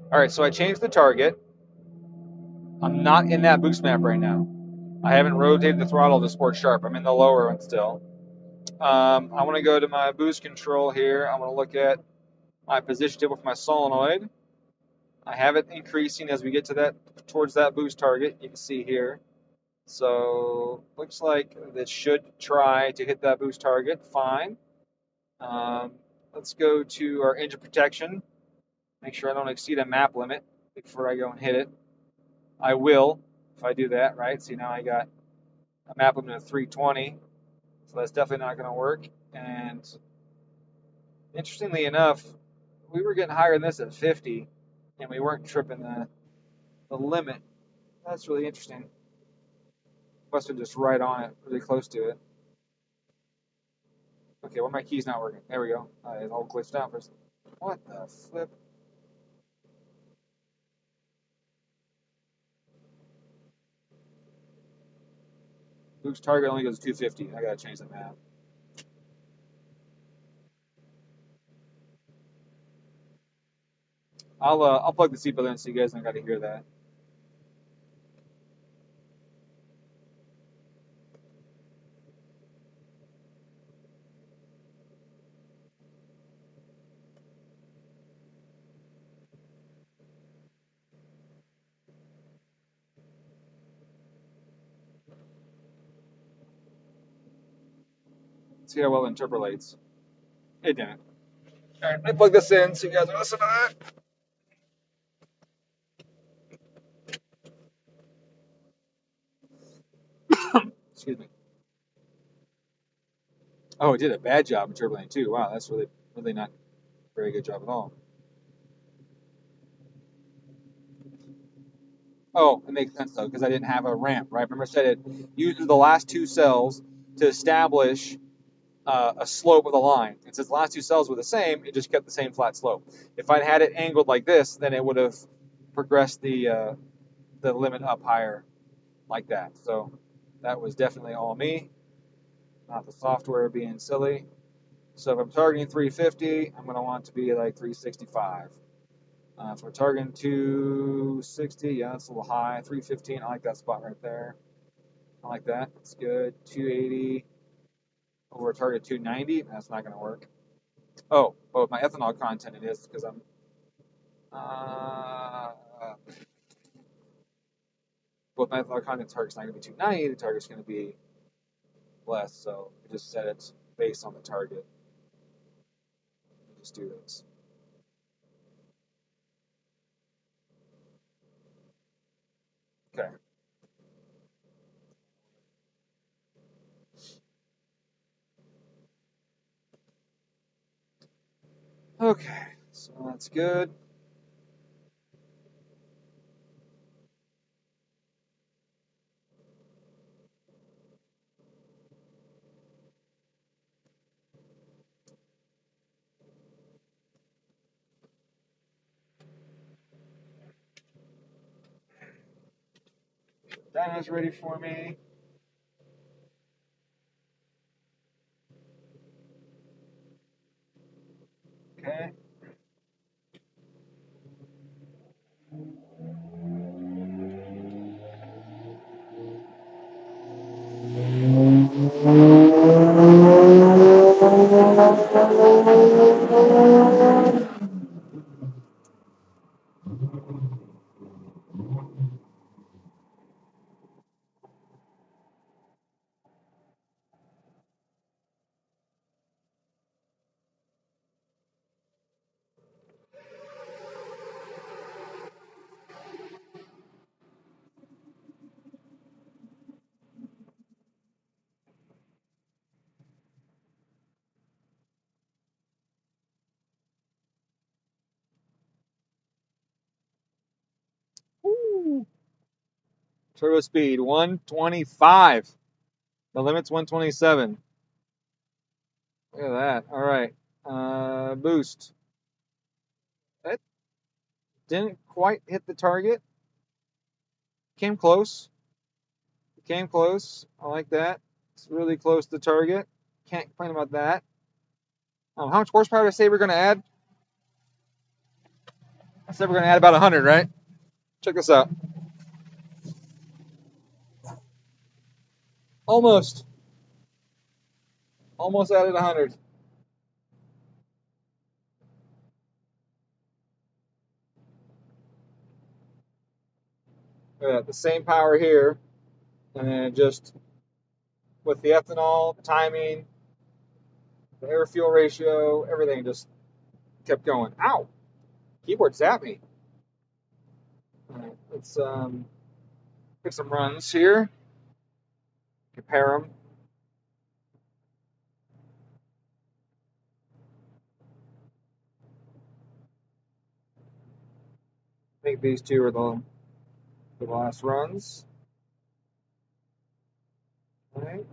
All right, so I changed the target. I'm not in that boost map right now. I haven't rotated the throttle to sport sharp. I'm in the lower one still. I want to go to my boost control here. I want to look at my position table for my solenoid. I have it increasing as we get to that towards that boost target. You can see here. So looks like this should try to hit that boost target. Fine. Let's go to our engine protection. Make sure I don't exceed a map limit before I go and hit it. I will if I do that, right? See, now I got a map limit of 320. So that's definitely not going to work. And interestingly enough, we were getting higher than this at 50, and we weren't tripping the limit. That's really interesting. Must have just right on it, really close to it. Okay, well, my key's not working. There we go. It all glitched out for a second. What the flip? Luke's target only goes 250. I gotta change the map. I'll plug the seatbelt in so you guys don't gotta hear that. See how well it interpolates. It didn't. All right, let me plug this in so you guys listen to that. Excuse me. Oh, it did a bad job in turbo lane too. Wow, that's really not a very good job at all. Oh, it makes sense though, because I didn't have a ramp, right? Remember I said it uses the last two cells to establish a slope of the line. And since the last two cells were the same, it just kept the same flat slope. If I'd had it angled like this, then it would have progressed the limit up higher like that. So that was definitely all me, not the software being silly. So if I'm targeting 350, I'm going to want to be like 365. If we're targeting 260, yeah, that's a little high. 315, I like that spot right there. I like that. It's good. 280 over target 290. That's not going to work. Oh, with my ethanol content it is because I'm. With my ethanol content, the target's not going to be 290. The target's going to be less. So we just set it based on the target. Just do this. Okay. Okay. So that's good. Dyno's ready for me. Okay. Woo. Turbo speed 125. The limit's 127. Look at that. All right. Boost. That didn't quite hit the target. Came close. Came close. I like that. It's really close to target. Can't complain about that. How much horsepower did I say we're going to add? I said we're going to add about 100, right? Check this out. Almost. Almost added 100. The same power here. And then just with the ethanol, the timing, the air fuel ratio, everything just kept going. Ow! Keyboard zapped me. All right, let's pick some runs here. Compare them. I think these two are the last runs. All right.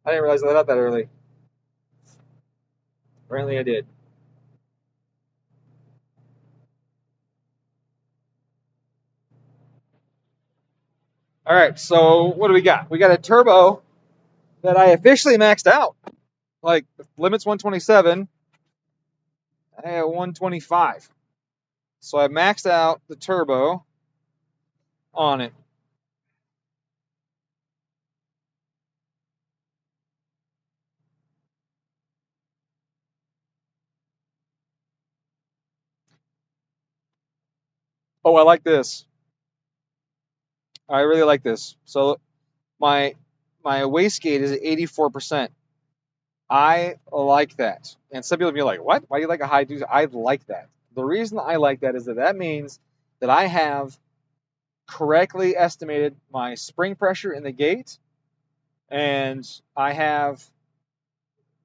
I didn't realize I let out that early. Apparently I did. All right, so what do we got? We got a turbo that I officially maxed out. Like, the limit's 127. I have 125. So I maxed out the turbo on it. Oh, I like this. I really like this. So my wastegate is at 84%. I like that. And some people will be like, what? Why do you like a high duty? I like that. The reason I like that is that means that I have correctly estimated my spring pressure in the gate, and I have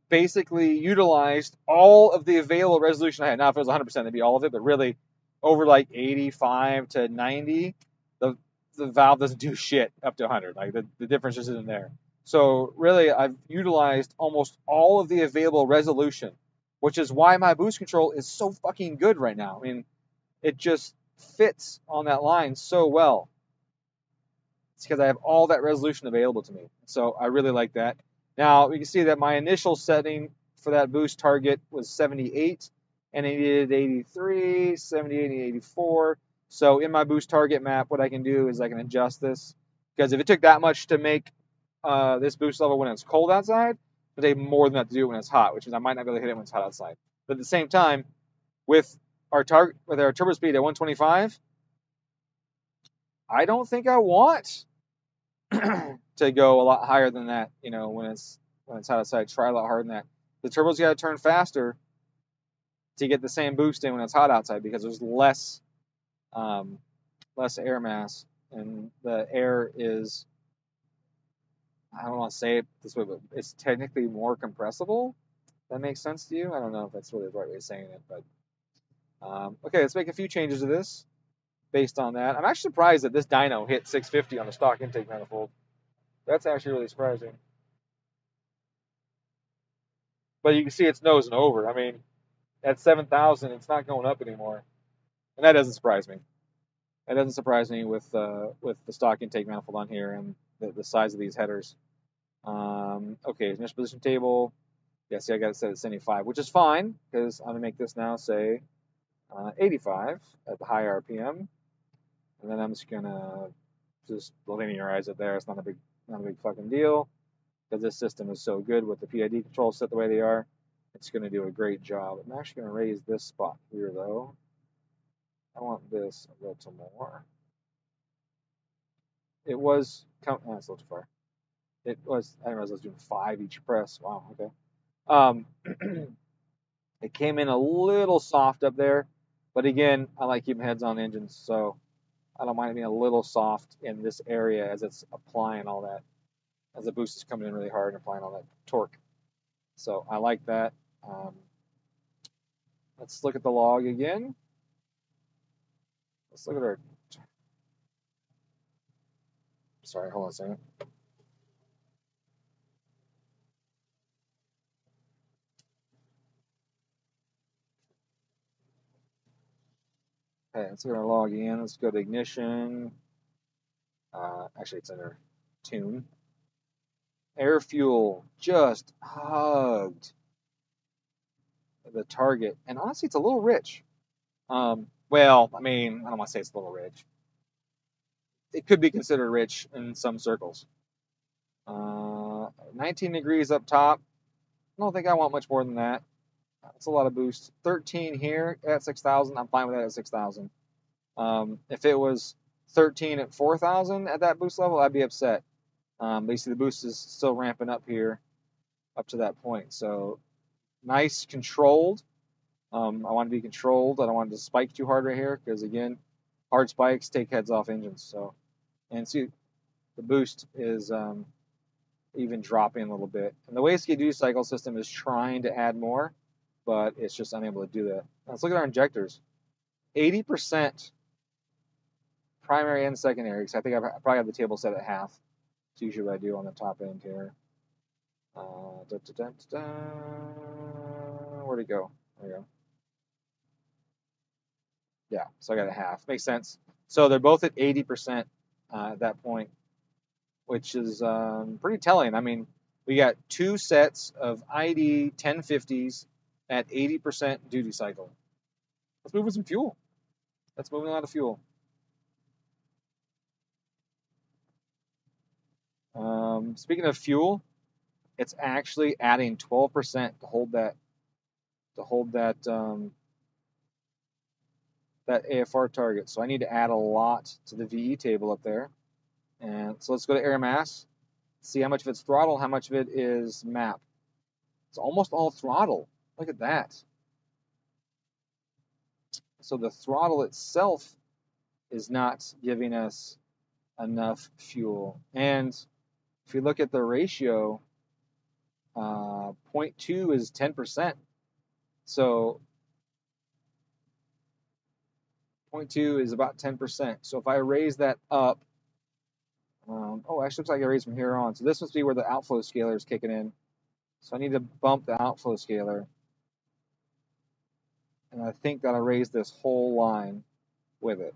basically utilized all of the available resolution I had. Now, if it was 100%, it'd be all of it, but really over like 85 to 90, the valve doesn't do shit up to 100. Like the difference just isn't there. So really, I've utilized almost all of the available resolution, which is why my boost control is so fucking good right now. I mean, it just fits on that line so well. It's because I have all that resolution available to me. So I really like that. Now, you can see that my initial setting for that boost target was 78, and I needed 83, 78, and 84. So in my boost target map, what I can do is I can adjust this. Because if it took that much to make this boost level when it's cold outside, it'll take more than that to do it when it's hot, which means I might not be able to hit it when it's hot outside. But at the same time, with our turbo speed at 125, I don't think I want to go a lot higher than that, you know, when it's hot outside. Try a lot harder than that. The turbo's got to turn faster to get the same boost in when it's hot outside because there's less air mass, and the air is, I don't want to say it this way, but it's technically more compressible. That makes sense to you? I don't know if that's really the right way of saying it, but okay, let's make a few changes to this based on that. I'm actually surprised that this dyno hit 650 on the stock intake manifold. That's actually really surprising. But you can see it's nosing over. I mean, at 7,000, it's not going up anymore, and that doesn't surprise me. That doesn't surprise me with the stock intake manifold on here and the size of these headers. Okay, initial position table. Yeah, see, I got it set at 75, which is fine because I'm gonna make this now say 85 at the high RPM, and then I'm just gonna just linearize it there. It's not a big fucking deal because this system is so good with the PID controls set the way they are. It's going to do a great job. I'm actually going to raise this spot here, though. I want this a little more. It was, that's a little too far. It was, I didn't realize I was doing 5 each press. Wow, okay. It came in a little soft up there, but again, I like keeping heads on engines, so I don't mind it being a little soft in this area as it's applying all that, as the boost is coming in really hard and applying all that torque. So I like that. Let's look at the log again. Let's look at our, sorry, hold on a second. Okay, let's look at our log again. Let's go to ignition. Actually, it's under tune. Air fuel just hugged the target, and honestly, it's a little rich. Well, I mean, I don't want to say it's a little rich. It could be considered rich in some circles. 19 degrees up top. I don't think I want much more than that. That's a lot of boost. 13 here at 6,000. I'm fine with that at 6,000. If it was 13 at 4,000 at that boost level, I'd be upset. But you see the boost is still ramping up here up to that point. So nice controlled. I want to be controlled. I don't want to spike too hard right here because, again, hard spikes take heads off engines. So, and see, the boost is even dropping a little bit. And the wastegate duty cycle system is trying to add more, but it's just unable to do that. Now, let's look at our injectors. 80% primary and secondary, because I think I probably have the table set at half. It's usually what I do on the top end here. Where'd it go? There we go. Yeah, so I got a half. Makes sense. So they're both at 80% at that point, which is pretty telling. I mean, we got 2 sets of ID 1050s at 80% duty cycle. Let's move with some fuel. Let's move a lot of fuel. Speaking of fuel, it's actually adding 12% to hold that that AFR target. So I need to add a lot to the VE table up there. And so let's go to air mass, see how much of it's throttle, how much of it is map. It's almost all throttle. Look at that. So the throttle itself is not giving us enough fuel. And if you look at the ratio, 0.2 is 10%. So 0.2 is about 10%. So if I raise that up, oh, actually looks like I raised from here on. So this must be where the outflow scaler is kicking in. So I need to bump the outflow scaler. And I think that I raised this whole line with it.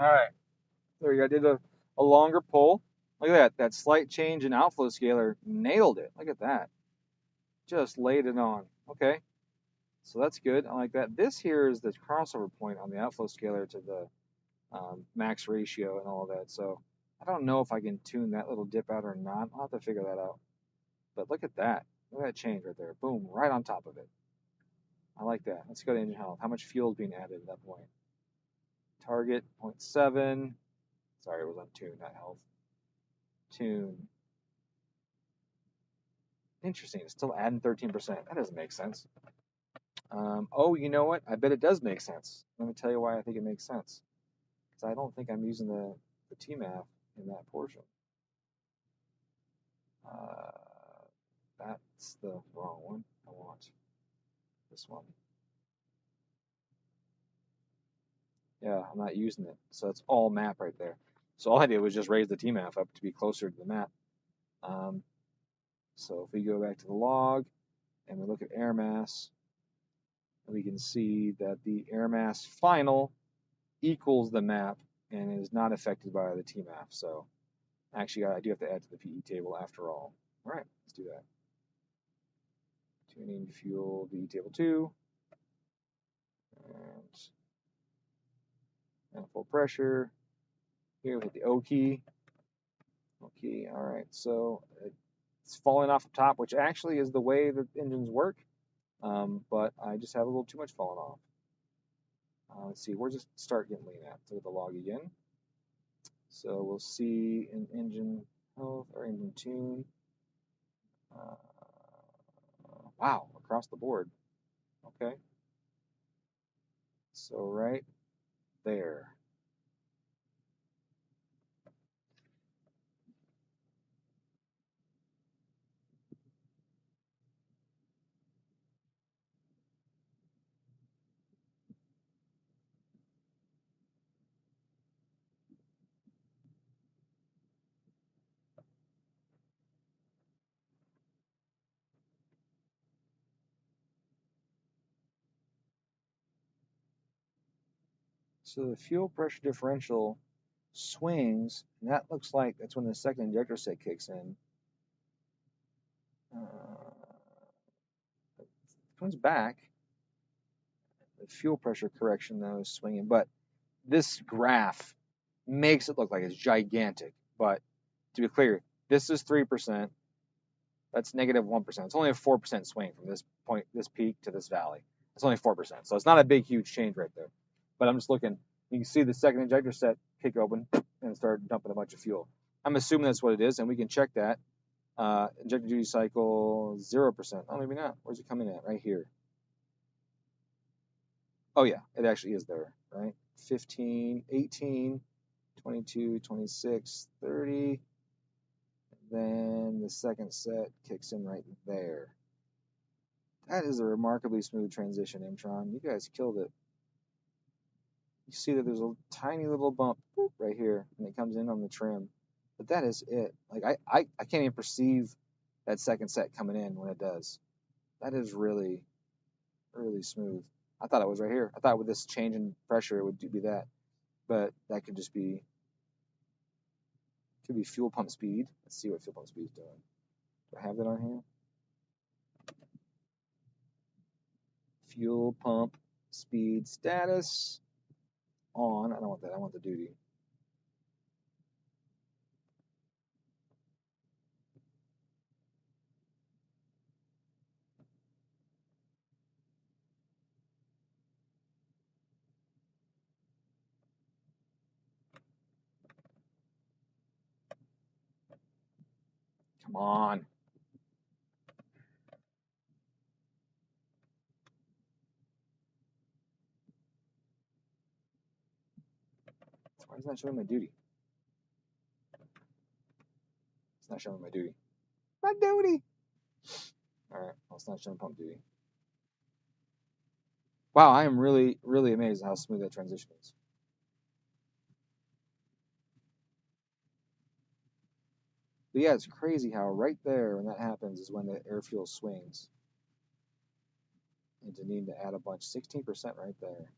All right, there you go. I did a longer pull. Look at that. That slight change in outflow scaler nailed it. Look at that. Just laid it on. Okay, so that's good. I like that. This here is the crossover point on the outflow scaler to the max ratio and all of that. So I don't know if I can tune that little dip out or not. I'll have to figure that out. But look at that. Look at that change right there. Boom, right on top of it. I like that. Let's go to engine health. How much fuel is being added at that point? Target 0.7. Sorry, it was on tune, not health. Tune. Interesting. It's still adding 13%. That doesn't make sense. Oh, you know what? I bet it does make sense. Let me tell you why I think it makes sense. Because I don't think I'm using the TMAF in that portion. That's the wrong one. I want this one. Yeah, I'm not using it. So it's all map right there. So all I did was just raise the TMAF up to be closer to the map. So if we go back to the log and we look at air mass, we can see that the air mass final equals the map and is not affected by the TMAF. So actually, I do have to add to the PE table after all. All right, let's do that. Tuning fuel VE table 2. And manifold pressure. Here we hit the O key. Okay, all right. So it's falling off the top, which actually is the way that engines work. But I just have a little too much falling off. Let's see, where's it start getting lean at? Look at the log again. So we'll see in engine health or engine tune. Wow, across the board. Okay. So right there. So the fuel pressure differential swings, and that looks like that's when the second injector set kicks in. It comes back. The fuel pressure correction, though, is swinging. But this graph makes it look like it's gigantic. But to be clear, this is 3%. That's negative 1%. It's only a 4% swing from this point, this peak to this valley. It's only 4%. So it's not a big, huge change right there. But I'm just looking. You can see the second injector set kick open and start dumping a bunch of fuel. I'm assuming that's what it is, and we can check that Injector duty cycle 0%. Oh, maybe not. Where's it coming at? Right here. Oh yeah, it actually is there, right? 15, 18, 22, 26, 30. Then the second set kicks in right there. That is a remarkably smooth transition, Emtron. You guys killed it. You see that there's a tiny little bump right here, and it comes in on the trim. But that is it. Like I can't even perceive that second set coming in when it does. That is really, really smooth. I thought it was right here. I thought with this change in pressure it would be that. But that could just be, could be fuel pump speed. Let's see what fuel pump speed is doing. Do I have that on here? Fuel pump speed status on. I don't want that. I want the duty. Come on. Why is it not showing my duty? It's not showing my duty. My duty! Alright, well, it's not showing pump duty. Wow, I am really, really amazed at how smooth that transition is. But yeah, it's crazy how right there when that happens is when the air fuel swings. Into needing to add a bunch. 16% right there.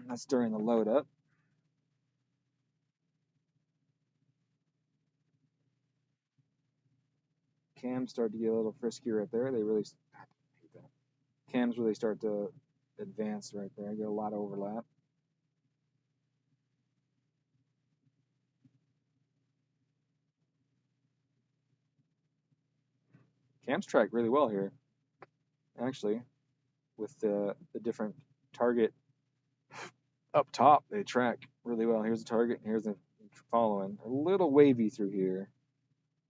That's during the load up. Cams start to get a little friskier right there. They really, cams really start to advance right there. Get a lot of overlap. Cams track really well here, actually, with the different target up top. They track really well. Here's the target, and here's the following. A little wavy through here,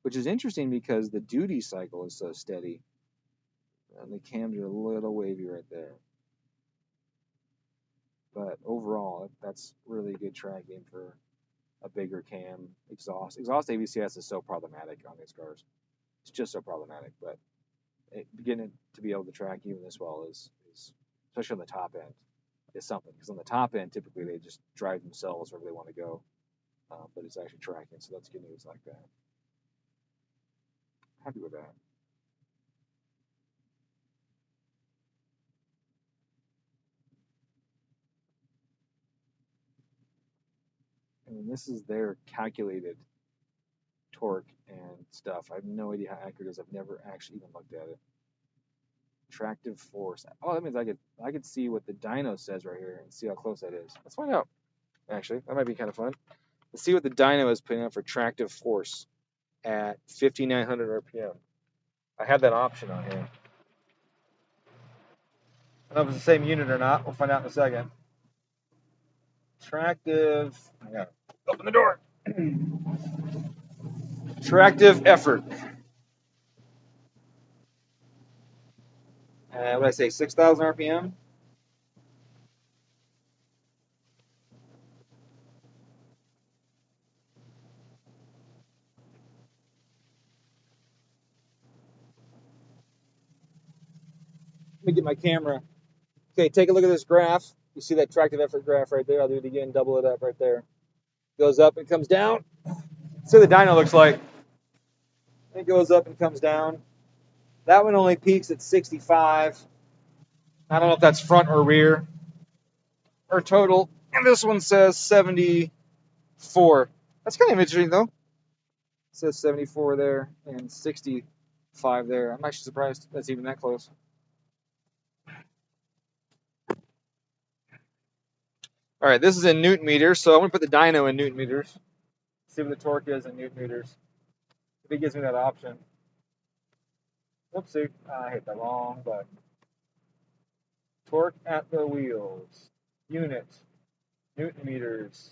which is interesting because the duty cycle is so steady. And the cams are a little wavy right there. But overall, that's really good tracking for a bigger cam exhaust. Exhaust AVCS is so problematic on these cars. It's just so problematic, but beginning to be able to track even this well is especially on the top end, is something. Because on the top end, typically they just drive themselves wherever they want to go, but it's actually tracking, so that's good news like that. Happy with that. And this is their calculated torque and stuff. I have no idea how accurate it is. I've never actually even looked at it. Tractive force. Oh, that means I could see what the dyno says right here and see how close that is. Let's find out. Actually, that might be kind of fun. Let's see what the dyno is putting out for tractive force at 5,900 RPM. I have that option on here. I don't know if it's the same unit or not. We'll find out in a second. Tractive. I gotta open the door. Tractive effort. What did I say? 6,000 RPM. Let me get my camera. Okay, take a look at this graph. You see that tractive effort graph right there? I'll do it again, double it up right there. Goes up and comes down. See what the dyno looks like. It goes up and comes down. That one only peaks at 65. I don't know if that's front or rear or total. And this one says 74. That's kind of interesting though. It says 74 there and 65 there. I'm actually surprised that's even that close. All right, this is in Newton meters, so I'm going to put the dyno in Newton meters. See what the torque is in Newton meters. If it gives me that option. Whoopsie, I hit the wrong button. Torque at the wheels. Unit. Newton meters.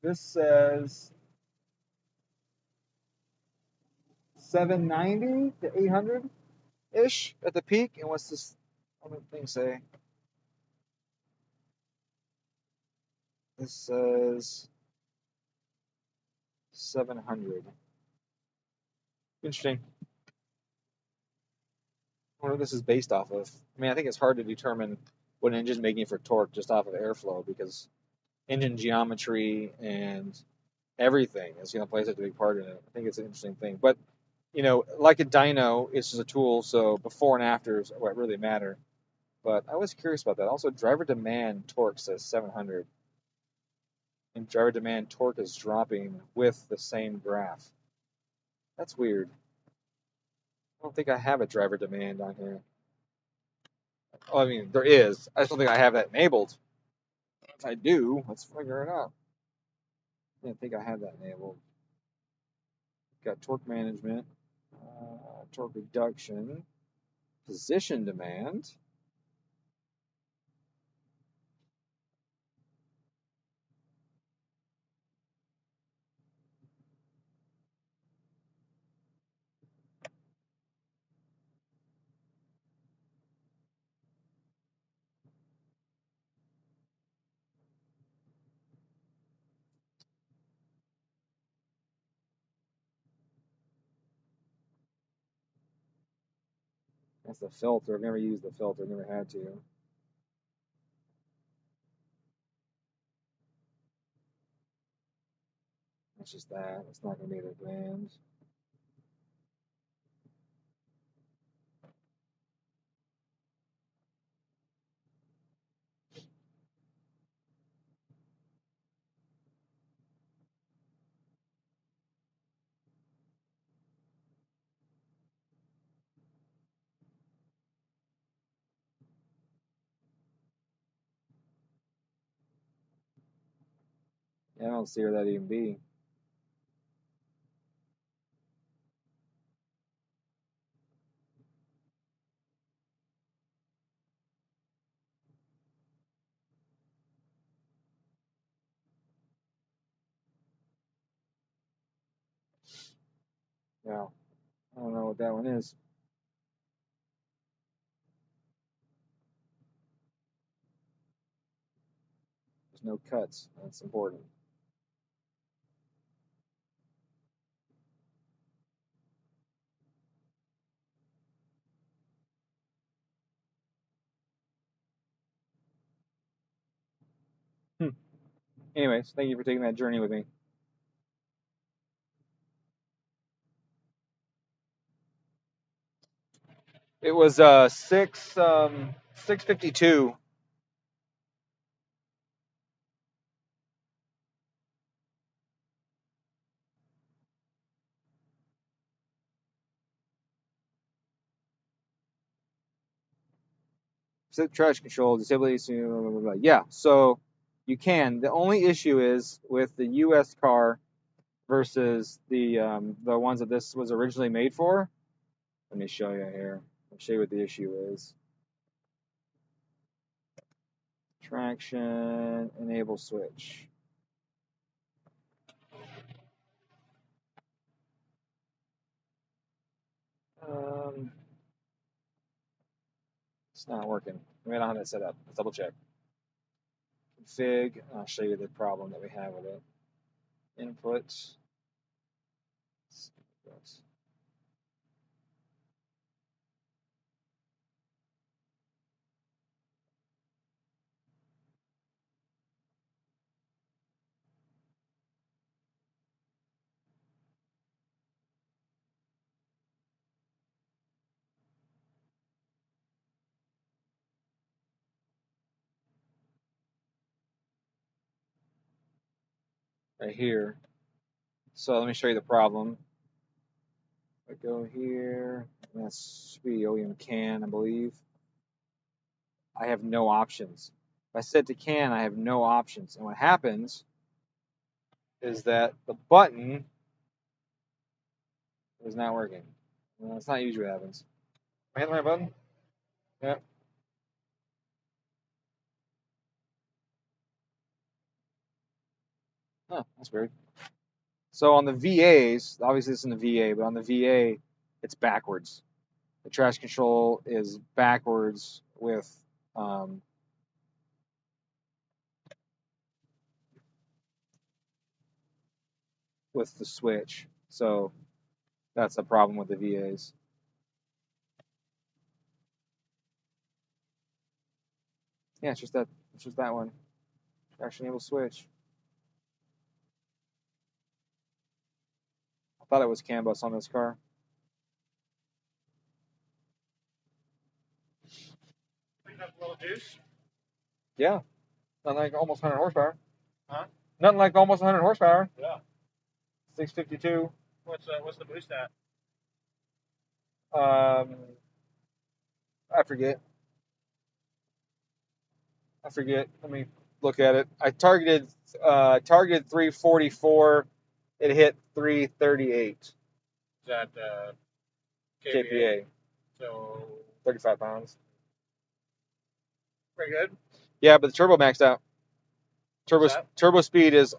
This says 790 to 800 ish at the peak. And what's this other thing say? This says 700. Interesting. I wonder what this is based off of. I mean, I think it's hard to determine what an engine's making for torque just off of airflow because engine geometry and everything is going to play such a big part in it. I think it's an interesting thing. But, you know, like a dyno, it's just a tool, so before and after is what really matter. But I was curious about that. Also, driver demand torque says 700. And driver demand torque is dropping with the same graph. That's weird. I don't think I have a driver demand on here. Oh, I mean, there is. I just don't think I have that enabled. If I do, let's figure it out. I didn't think I had that enabled. Got torque management, torque reduction, position demand. That's the filter. I've never used the filter. Never had to. That's just that. It's not going to be the demand. Yeah, I don't see where that even be. Yeah, I don't know what that one is. There's no cuts. That's important. Anyways, thank you for taking that journey with me. It was 652. Set traction control, disability, blah, blah, blah, blah. Yeah, so you can. The only issue is with the U.S. car versus the ones that this was originally made for. Let me show you here. I'll show you what the issue is. Traction, enable switch. It's not working. I mean, I don't have that set up. Let's double check. Config. I'll show you the problem that we have with it. Input. Right here. So let me show you the problem. I go here, and that's the OEM CAN, I believe. I have no options. If I set to CAN, I have no options. And what happens is that the button is not working. Well, that's not usually what happens. Am I hitting the right button? Yeah. Huh, that's weird. So on the VAs, obviously this is in the VA, but on the VA, it's backwards. The trash control is backwards um, with the switch. So that's a problem with the VAs. Yeah, it's just that. It's just that one. Traction enable switch. I thought it was CAN bus on this car. Enough little juice. Yeah, nothing like almost 100 horsepower. Huh? Nothing like almost 100 horsepower. Yeah. 652. What's the boost at? I forget. Let me look at it. I targeted 344. It hit 338. Is that KPA. So 35 pounds. pretty good. Yeah, but the turbo maxed out. Turbo speed is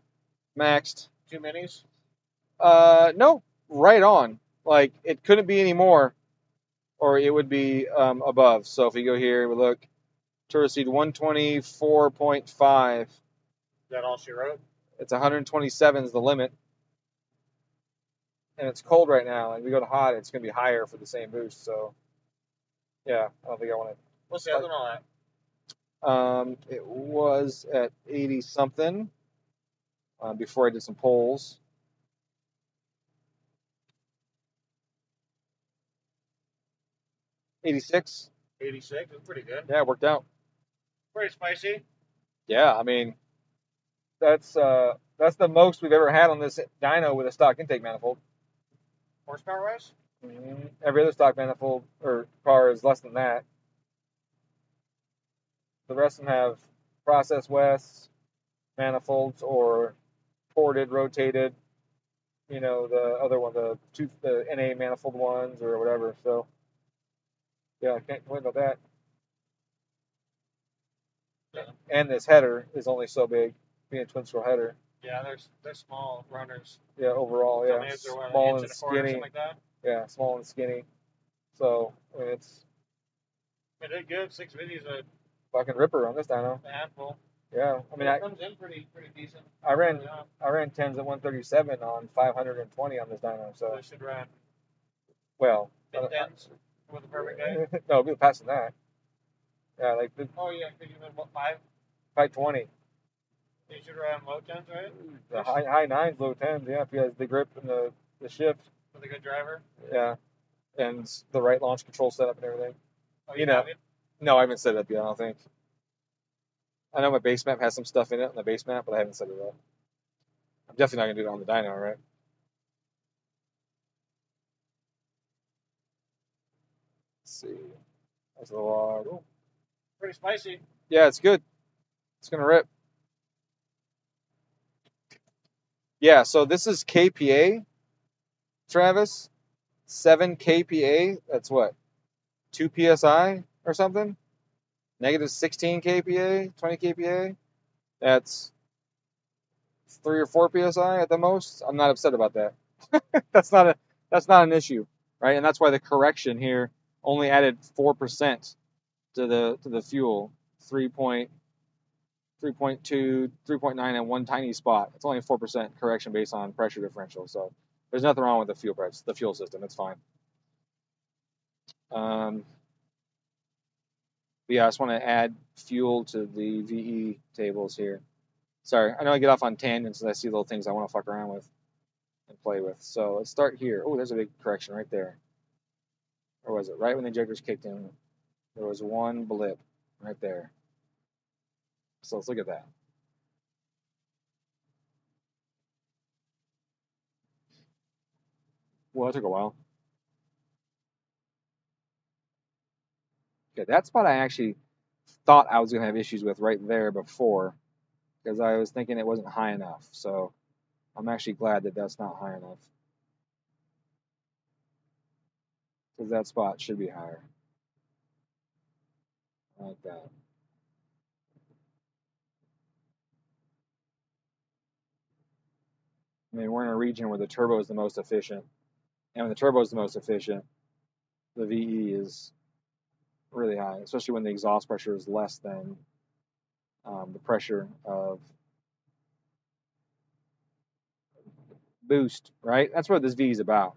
maxed. 2 minis. No, right on. Like it couldn't be any more, or it would be above. So if you go here, we look. Turbo speed 124.5. Is that all she wrote? It's 127 is the limit. And it's cold right now, and we go to hot, it's going to be higher for the same boost. So, yeah, I don't think I want to. What's the other one at? It was at 80 something before I did some polls. 86. 86. That's pretty good. Yeah, it worked out. Pretty spicy. Yeah, I mean, that's the most we've ever had on this dyno with a stock intake manifold. Horsepower wise? Every other stock manifold or car is less than that. The rest of them have process west manifolds or ported, rotated. You know, the other one, the NA manifold ones or whatever. So, yeah, I can't complain about that. Yeah. And this header is only so big, being a twin scroll header. Yeah, they're small runners. Yeah, overall, yeah, small and skinny. Like that. Yeah, small and skinny. So I mean, it's. It did good. 6 minis a Fucking ripper on this dyno. handful. Yeah, I mean, it comes in pretty decent. I ran 10s at 137 on 520 on this dyno. So I should run. Well. 10s with a perfect day. No, we'll be passing that. Yeah, like. Oh yeah, because you went what 520. You should run low 10s, right? The high 9s, low 10s. Yeah, if he has the grip and the shift. With a good driver. Yeah, and the right launch control setup and everything. Oh, you know. No, I haven't set it up yet. I don't think. I know my base map has some stuff in it on the base map, but I haven't set it up. I'm definitely not gonna do it on the dyno, right? Let's see. That's the log. Ooh. Pretty spicy. Yeah, it's good. It's gonna rip. Yeah, so this is KPA, Travis. 7 KPA. That's what? 2 PSI or something? Negative 16 KPA, 20 KPA. That's 3 or 4 PSI at the most. I'm not upset about that. that's not an issue, right? And that's why the correction here only added 4% to the fuel. 3.2, 3.9 in one tiny spot. It's only a 4% correction based on pressure differential. So there's nothing wrong with the fuel system. It's fine. But yeah, I just want to add fuel to the VE tables here. Sorry, I know I get off on tangents as I see little things I want to fuck around with and play with. So let's start here. Oh, there's a big correction right there. Or was it right when the injectors kicked in? There was one blip right there. So let's look at that. Well, it took a while. Okay, that spot I actually thought I was going to have issues with right there before because I was thinking it wasn't high enough. So I'm actually glad that that's not high enough. Because that spot should be higher. Like that. . I mean, we're in a region where the turbo is the most efficient. And when the turbo is the most efficient, the VE is really high, especially when the exhaust pressure is less than the pressure of boost, right? That's what this VE is about.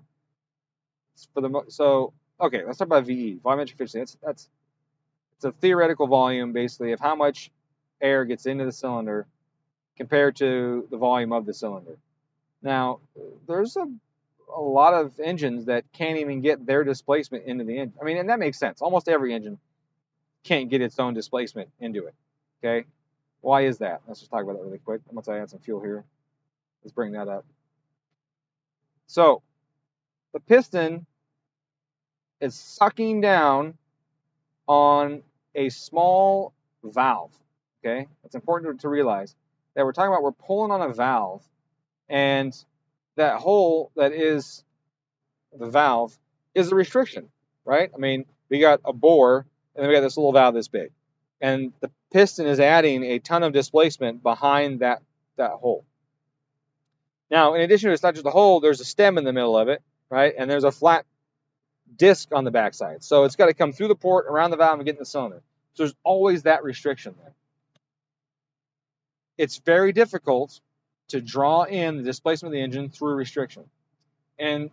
So okay, let's talk about VE, volumetric efficiency. It's a theoretical volume basically of how much air gets into the cylinder compared to the volume of the cylinder. Now, there's a lot of engines that can't even get their displacement into the engine. I mean, and that makes sense. Almost every engine can't get its own displacement into it. Okay, why is that? Let's just talk about that really quick. Once I add some fuel here, let's bring that up. So the piston is sucking down on a small valve. Okay, it's important to realize that we're talking about we're pulling on a valve, and that hole that is the valve is a restriction, right? I mean, we got a bore, and then we got this little valve this big, and the piston is adding a ton of displacement behind that hole. Now, in addition to it's not just a hole, there's a stem in the middle of it, right? And there's a flat disc on the backside. So it's got to come through the port, around the valve, and get in the cylinder. So there's always that restriction there. It's very difficult to draw in the displacement of the engine through a restriction. And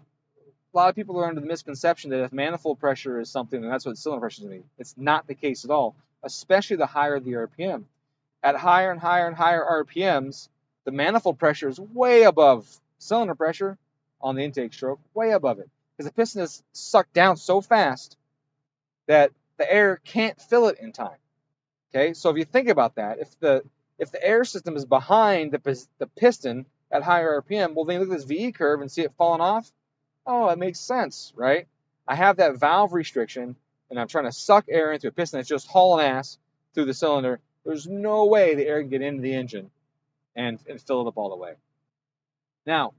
a lot of people are under the misconception that if manifold pressure is something, then that's what cylinder pressure is going to be. It's not the case at all, especially the higher the RPM. At higher and higher and higher RPMs, the manifold pressure is way above cylinder pressure on the intake stroke, way above it. Because the piston is sucked down so fast that the air can't fill it in time. Okay, so if you think about that, if the air system is behind the piston at higher RPM, well, then you look at this VE curve and see it falling off. Oh, it makes sense, right? I have that valve restriction, and I'm trying to suck air into a piston that's just hauling ass through the cylinder. There's no way the air can get into the engine and fill it up all the way. Now,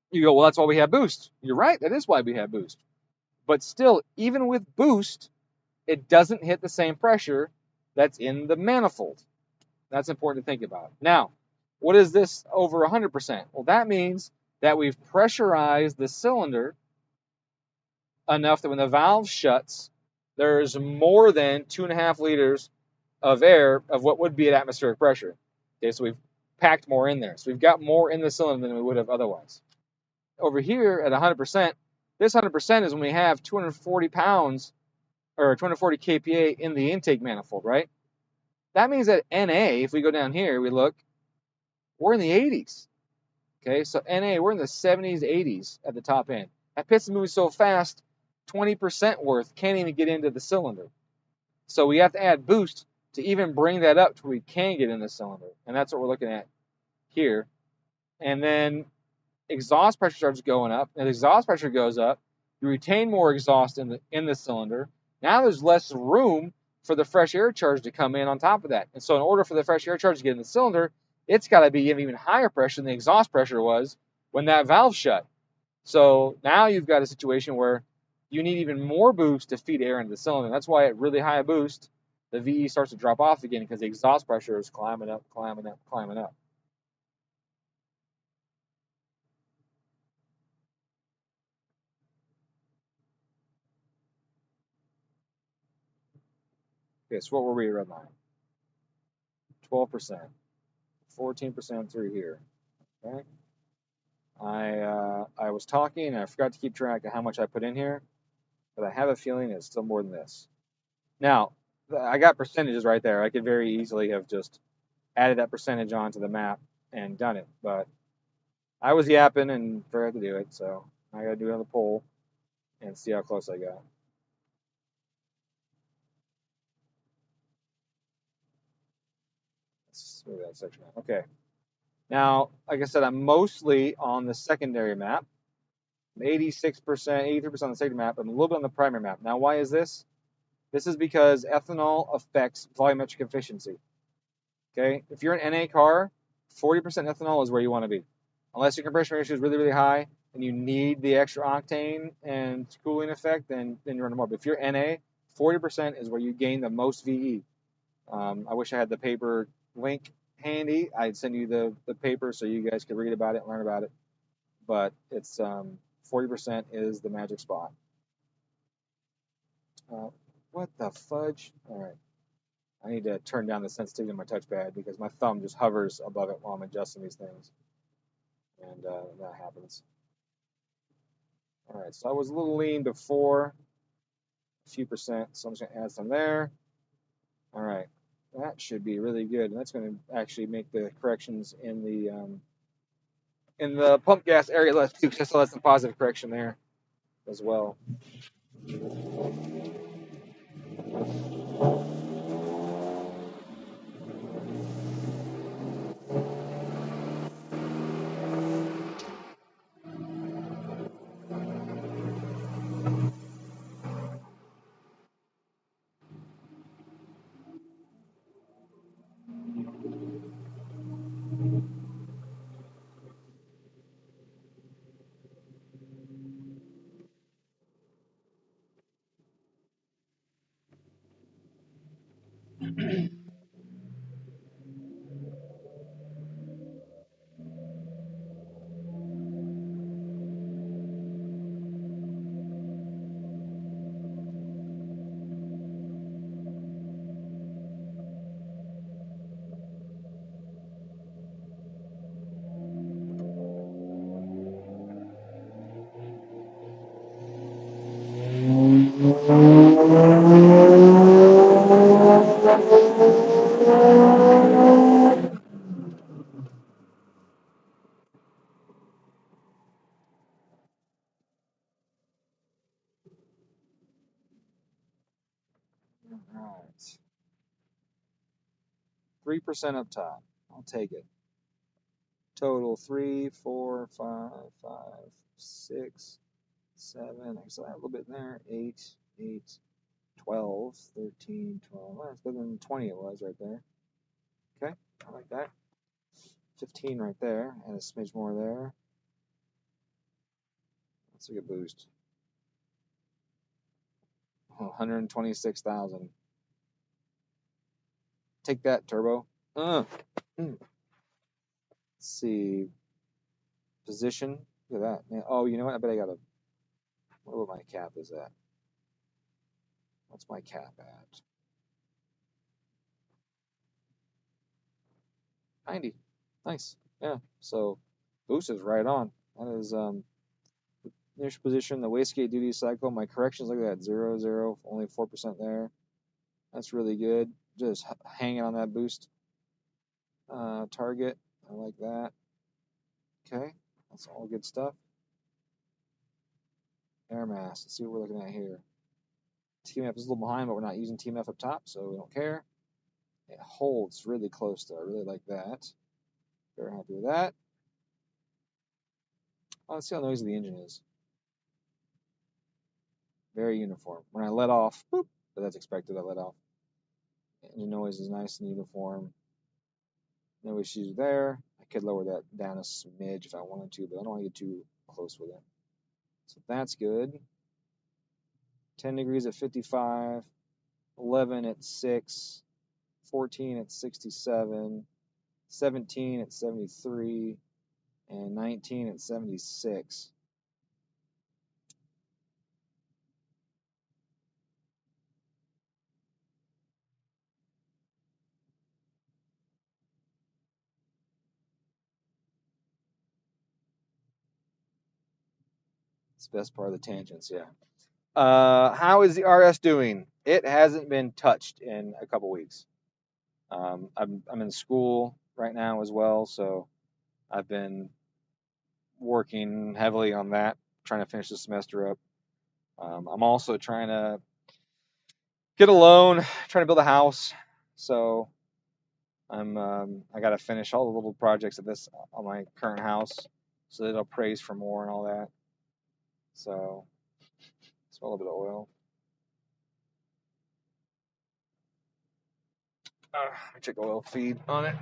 you go, well, that's why we have boost. You're right, that is why we have boost. But still, even with boost, it doesn't hit the same pressure that's in the manifold. That's important to think about. Now, what is this over 100%? Well, that means that we've pressurized the cylinder enough that when the valve shuts, there's more than 2.5 liters of air of what would be at atmospheric pressure. Okay, so we've packed more in there. So we've got more in the cylinder than we would have otherwise. Over here at 100%, this 100% is when we have 240 pounds or 240 kPa in the intake manifold, right? That means that NA, if we go down here, we look, we're in the 80s. Okay, so NA, we're in the 70s, 80s at the top end. That piston moves so fast, 20% worth can't even get into the cylinder. So we have to add boost to even bring that up to where we can get in the cylinder. And that's what we're looking at here. And then exhaust pressure starts going up. As exhaust pressure goes up, you retain more exhaust in the cylinder. Now there's less room for the fresh air charge to come in on top of that. And so in order for the fresh air charge to get in the cylinder, it's got to be even higher pressure than the exhaust pressure was when that valve shut. So now you've got a situation where you need even more boost to feed air into the cylinder. That's why at really high boost, the VE starts to drop off again because the exhaust pressure is climbing up, climbing up, climbing up. Okay, so what were we at red line? 12%, 14% through here. Okay. I was talking and I forgot to keep track of how much I put in here, but I have a feeling it's still more than this. Now, I got percentages right there. I could very easily have just added that percentage onto the map and done it, but I was yapping and forgot to do it, so I got to do it on the poll and see how close I got. Let's move that section out. Okay. Now, like I said, I'm mostly on the secondary map. 86%, 83% on the secondary map. I'm a little bit on the primary map. Now, why is this? This is because ethanol affects volumetric efficiency. Okay, if you're an NA car, 40% ethanol is where you want to be. Unless your compression ratio is really, really high and you need the extra octane and cooling effect, then you're running more. But if you're NA, 40% is where you gain the most VE. I wish I had the paper link handy. I'd send you the paper so you guys could read about it and learn about it. but it's 40% is the magic spot. What the fudge? All right. I need to turn down the sensitivity of my touchpad because my thumb just hovers above it while I'm adjusting these things. And that happens. All right, so I was a little lean before, a few percent, so I'm just going to add some there. All right, that should be really good. And that's going to actually make the corrections in the pump gas area less too, because I still have some positive correction there as well. All right. 3% up top. I'll take it. Total 3, 4, 5, 5, 6, 7. Actually, a little bit in there. 8, 8, 12, 13, 12. Well, that's better than 20 it was right there. Okay, I like that. 15 right there, and a smidge more there. Let's take a boost. 126,000. Take that, turbo. Let's see. Position. Look at that. Oh, you know what? I bet I got a. What my cap is at? What's my cap at? 90. Nice. Yeah. So boost is right on. That is initial position, the wastegate duty cycle. My corrections, look at that. 0, 0. Only 4% there. That's really good. Just hanging on that boost target. I like that. Okay. That's all good stuff. Air mass. Let's see what we're looking at here. TMF is a little behind, but we're not using TMF up top, so we don't care. It holds really close though. I really like that. Very happy with that. Oh, let's see how noisy the engine is. Very uniform. When I let off, boop, but that's expected. I let off. Engine noise is nice and uniform. No issues there. I could lower that down a smidge if I wanted to, but I don't want to get too close with it. So that's good. 10 degrees at 55, 11 at 6, 14 at 67, 17 at 73, and 19 at 76. It's the best part of the tangents, yeah. How is the RS doing? It hasn't been touched in a couple weeks. I'm in school right now as well, so I've been working heavily on that, trying to finish the semester up. I'm also trying to get a loan, trying to build a house. So I got to finish all the little projects of this on my current house, so that it'll praise for more and all that. So smell a little bit of oil. Check oil feed on it.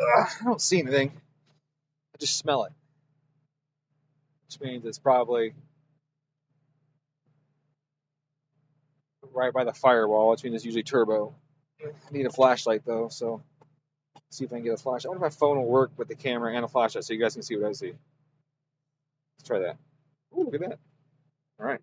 I don't see anything. I just smell it, which means it's probably right by the firewall, which means it's usually turbo. I need a flashlight though, so see if I can get a flashlight. I wonder if my phone will work with the camera and a flashlight so you guys can see what I see. Let's try that. Ooh, look at that. All right.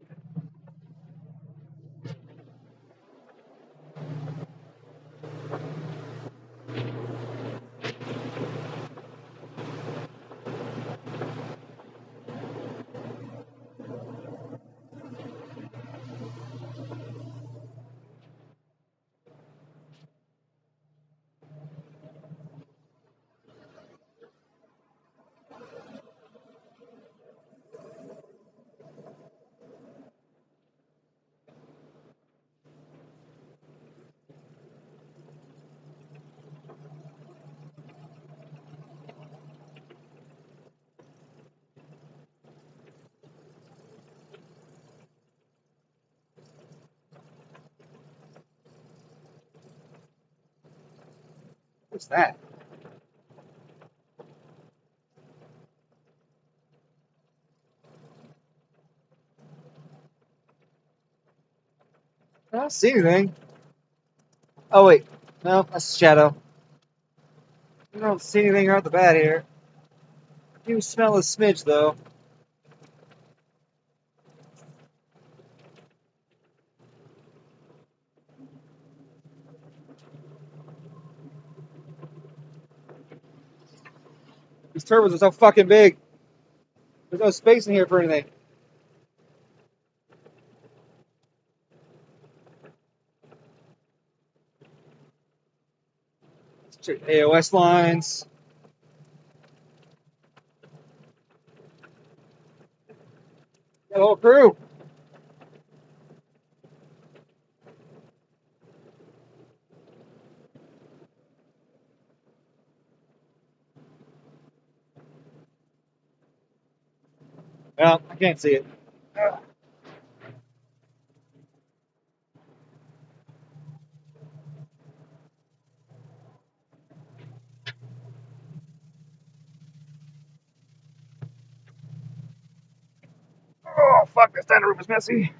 What's that? I don't see anything. Oh wait, no, that's a shadow. I don't see anything right off the bat here. I do smell a smidge though. These turbos are so fucking big. There's no space in here for anything. Let's check AOS lines. Got the whole crew. Well, I can't see it. Oh fuck, this standard room is messy.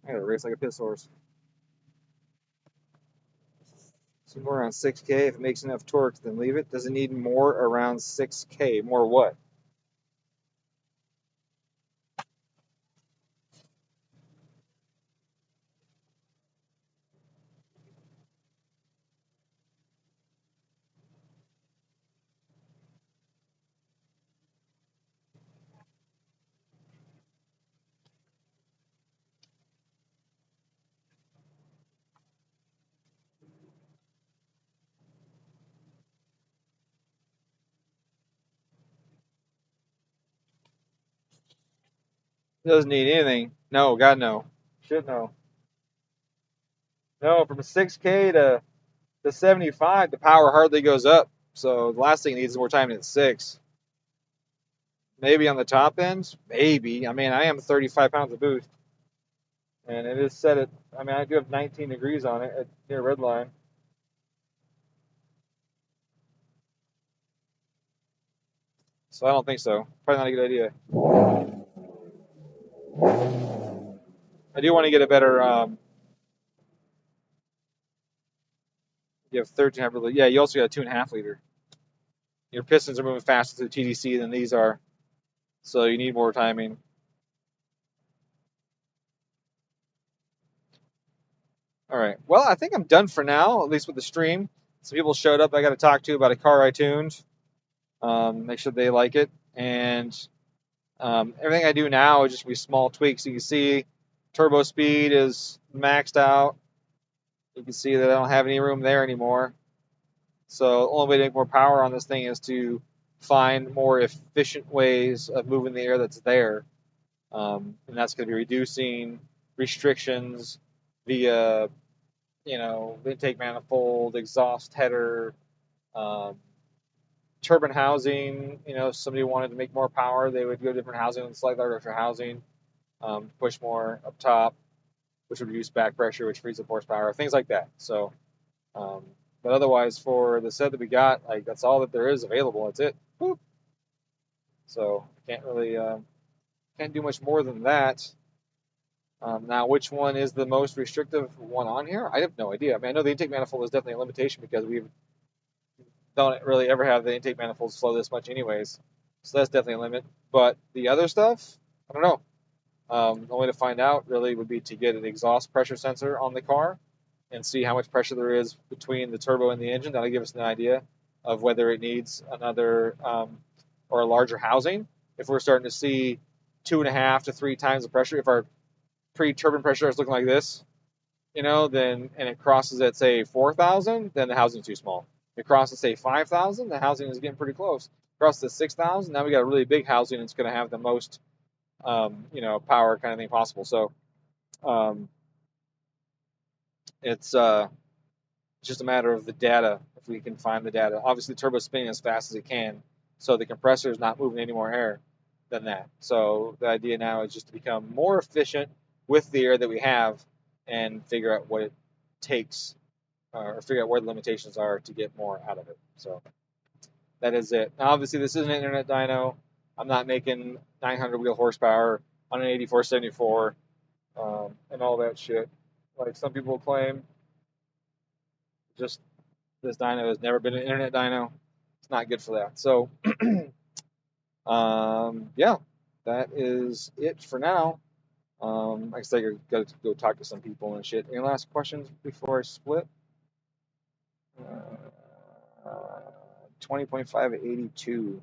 I gotta race like a piss horse. Somewhere around 6K. If it makes enough torque, then leave it. Does it need more around 6K? More what? It doesn't need anything. No, God, no. Shit, no. No, from 6K to 75, the power hardly goes up. So the last thing it needs is more time than 6. Maybe on the top end. Maybe. I mean, I am 35 pounds of boost. And it is set at, I mean, I do have 19 degrees on it at near red line. So I don't think so. Probably not a good idea. I do want to get a better, you have 13.5 liter. Yeah, you also got a 2.5 liter. Your pistons are moving faster through TDC than these are. So you need more timing. All right. Well, I think I'm done for now, at least with the stream. Some people showed up I got to talk to about a car I tuned. Make sure they like it. And everything I do now is just be small tweaks. You can see turbo speed is maxed out. You can see that I don't have any room there anymore. So the only way to make more power on this thing is to find more efficient ways of moving the air that's there. And that's going to be reducing restrictions via, intake manifold, exhaust header, turbine housing. If somebody wanted to make more power, they would go to different housing and slightly larger housing. push more up top, which would reduce back pressure, which frees up horsepower, things like that. So, but otherwise, for the set that we got, like that's all that there is available. That's it. Boop. So can't really can't do much more than that. Now, which one is the most restrictive one on here? I have no idea. I mean, I know the intake manifold is definitely a limitation because we don't really ever have the intake manifolds flow this much, anyways. So that's definitely a limit. But the other stuff, I don't know. The only way to find out really would be to get an exhaust pressure sensor on the car and see how much pressure there is between the turbo and the engine. That'll give us an idea of whether it needs another or a larger housing. If we're starting to see 2.5 to 3 times the pressure, if our pre-turbine pressure is looking like this, then and it crosses at say 4,000, then the housing's too small. If it crosses say 5,000, the housing is getting pretty close. Crosses to 6,000, now we got a really big housing. It's going to have the most power kind of thing possible. So it's just a matter of the data, if we can find the data. Obviously, the turbo's spinning as fast as it can, so the compressor is not moving any more air than that. So the idea now is just to become more efficient with the air that we have and figure out what it takes, or figure out where the limitations are to get more out of it. So that is it. Now, obviously, this is an internet dyno. I'm not making 900 wheel horsepower on an 8474 and all that shit, like some people claim. Just this dyno has never been an internet dyno. It's not good for that. So, yeah, that is it for now. Like I said, I got to go talk to some people and shit. Any last questions before I split? 20.5 at 82.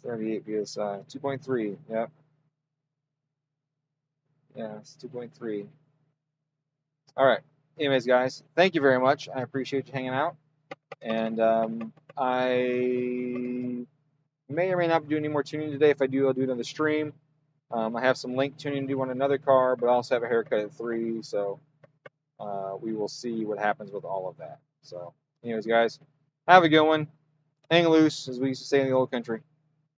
38 psi. 2.3. Yep. Yeah, it's 2.3. All right. Anyways, guys, thank you very much. I appreciate you hanging out. And I may or may not be doing any more tuning today. If I do, I'll do it on the stream. I have some link tuning to do on another car, but I also have a haircut at 3, so we will see what happens with all of that. So, anyways, guys, have a good one. Hang loose, as we used to say in the old country.